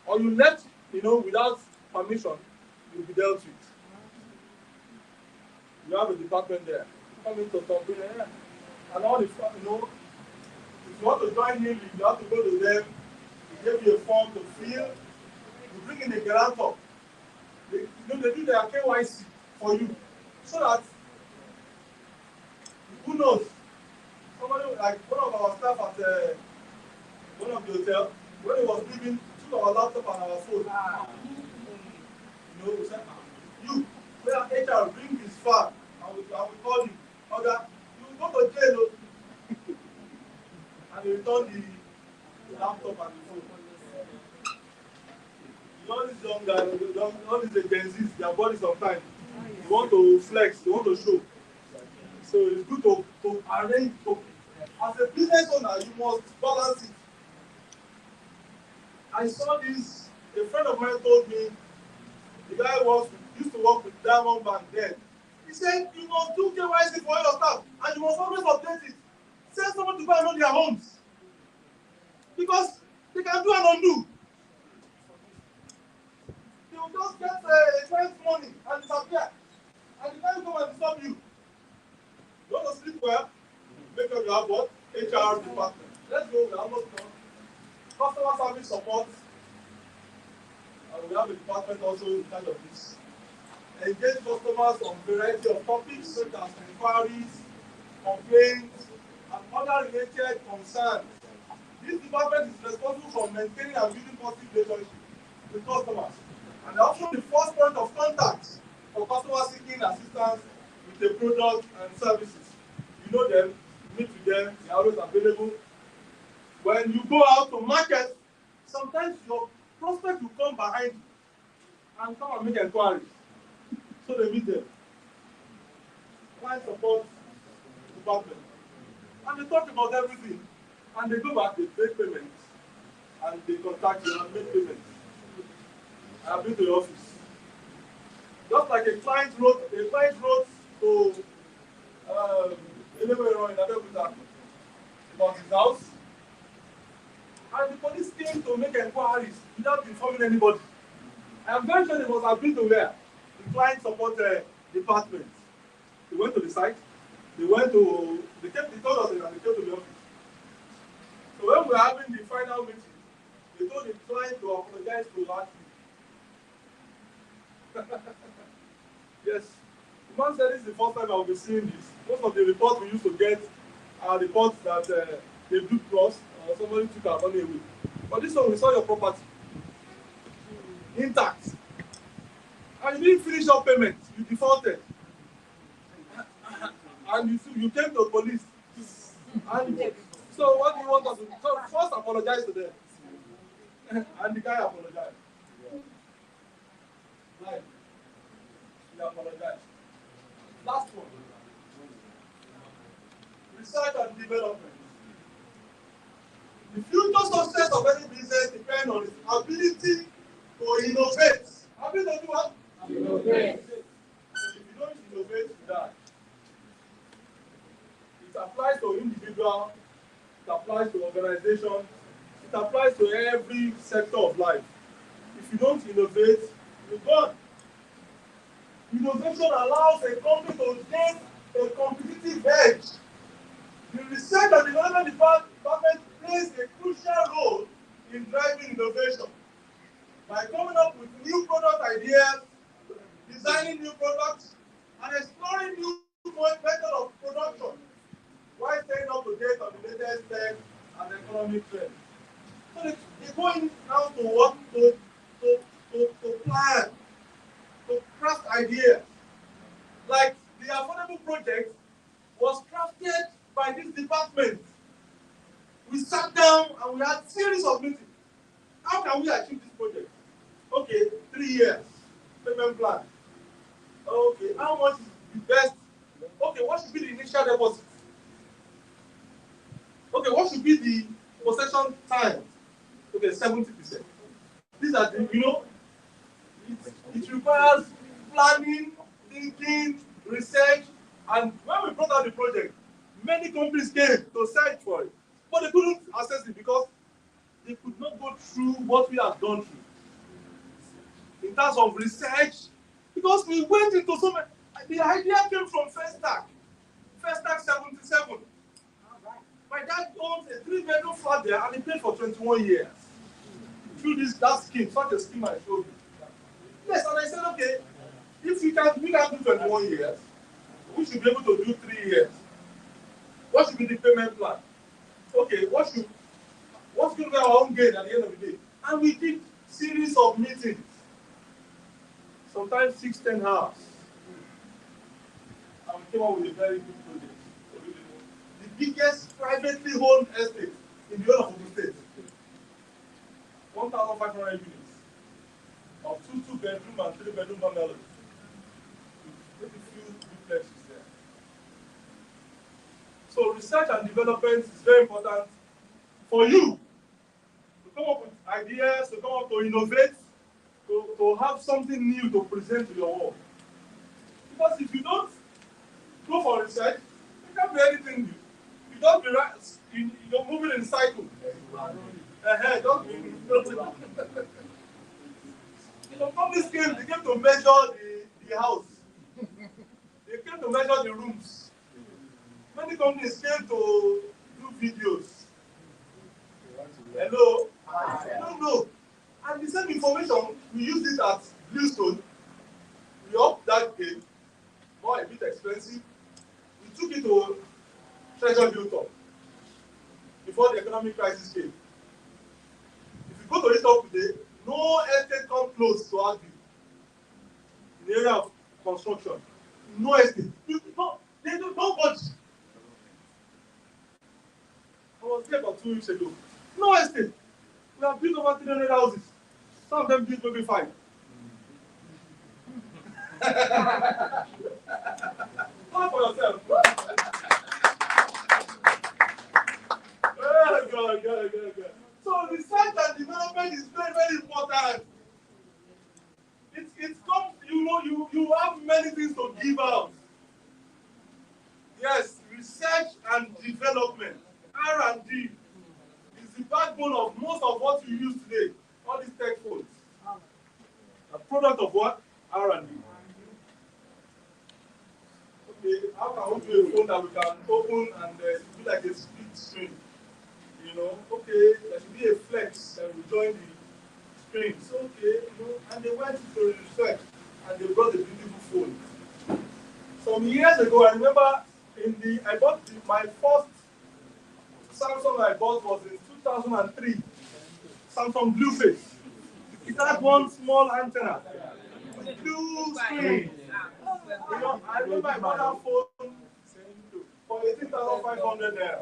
or you left, without permission, you'll be dealt with. You have a department there. Come into thumbprint, and all the, if you want to join in, you have to go to them. They give you a form to fill. You bring in a guarantor. They do their KYC for you, so that who knows? Somebody like one of our staff at one of the hotel, when he was leaving, took our laptop and our phone. We said, where HR bring his file, and we call him. Okay, you go to jail, and he return the laptop and the phone. All these young guys, all these agencies, their body sometimes, they want to flex, they want to show. So it's good to arrange. As a business owner, you must balance it. I saw this, a friend of mine told me, the guy used to work with Diamond Bank then. He said, you must do KYC for your staff, and you must always update it. Send someone to go and know their homes. Because they can do and undo. They will just get a client's money and disappear. And the client will come and disturb you. You want to sleep well? Make sure you have what? HR department. Let's go, we are almost done. Customer service support. And we have a department also in charge of this. Engage customers on a variety of topics such as inquiries, complaints, and other related concerns. This department is responsible for maintaining and building positive relationships with customers. And also the first point of contact for customers seeking assistance with the product and services. You know them, you meet with them, they are always available. When you go out to market, sometimes your prospect will come behind you and come and make inquiries. So they meet them. Client support department. And they talk about everything. And they go back, they make payments. And they contact you and make payments. I have been to the office. Just like a client wrote to Elewero in Abeokuta about his house. And the police came to make inquiries without informing anybody. I am very sure they must have been to where? The client support department. They went to the site. They told us and they came to the office. So when we were having the final meeting, they told the client to apologize to that. Yes. The man said this is the first time I will be seeing this. Most of the reports we used to get are reports that they do cross or somebody took our money away. But this one, we saw your property intact. And you didn't finish your payment. You defaulted. And you came to the police. And so what do you want us to do? So first apologize to them. And the guy apologized. Right. He apologized. Last one. Research and development. The future success of any business depends on its ability to innovate. Ability to do what? Innovate. If you don't innovate, you die. It applies to individual, it applies to organizations, it applies to every sector of life. If you don't innovate, you're gone. Innovation allows a company to gain a competitive edge. The research and development department plays a crucial role in driving innovation by coming up with new product ideas, designing new products, and exploring new methods of production while staying up to date on the latest tech and economic trends. So they go in now to what? To plan, to craft ideas. Like the affordable project was crafted by this department. We sat down and we had a series of meetings. How can we achieve this project? Okay, 3 years. Payment plan. Okay, how much is the best? Okay, what should be the initial deposit? Okay, what should be the possession time? Okay, 70%. These are the, it requires planning, thinking, research, and when we brought out the project, many companies came to search for it, but they couldn't access it because they could not go through what we have gone through in terms of research, because we went into so many. The idea came from First Stack 77. My dad owns a 3-bedroom flat there, and he paid for 21 years through that scheme, such a scheme I showed you. Yes, and I said, okay, if we can do 21 years, we should be able to do 3 years. What should be the payment plan? Okay, what's going to be our own gain at the end of the day? And we did series of meetings, sometimes 6-10 hours. And we came up with a very good project. The biggest privately owned estate in the whole of the state. 1,500 units of 2-bedroom and 3-bedroom bungalows. With a few duplexes there. So research and development is very important for you to come up with ideas, to come up to innovate, to have something new to present to your world. Because if you don't go for research, you can't do anything new. You don't be right, you're moving in cycle. Don't be some companies came to measure the house. They came to measure the rooms. Many companies came to do videos. Hello? I don't know. And the same information, we used it at Bluestone. We upped that game, more a bit expensive. We took it to Treasure Hilltop before the economic crisis came. If you go to Hilltop today, no estate comes close to Agri in the area of construction. No estate. They don't budge. I was there about 2 weeks ago. No estate. We have built over 300 houses. Some of them built maybe 5. Clap for yourself. Good. So research and development is very, very important. It's come, you have many things to give out. Yes, research and development, R&D, is the backbone of most of what you use today. All these tech phones. A product of what? R&D. Okay, how can we do a phone that we can open and do like a split screen? Okay, there should be a flex that will join the screen. So, okay, and they went to research and they brought a beautiful phone. Some years ago, I remember I bought my first Samsung I bought was in 2003. Samsung Blueface. It had one small antenna with blue screen. I remember I bought that phone for 18,500 naira.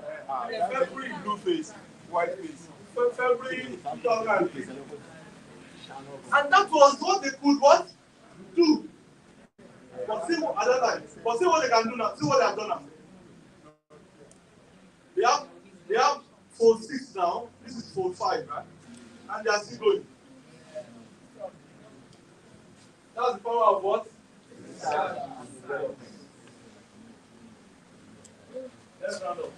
February Blueface, white face. February 2003. And that was what they could do. But see at that time. But see what they can do now. See what they have done now. They have Fold 6 now. This is Fold 5, right? And they are still going. That's the power of what? Let's round up.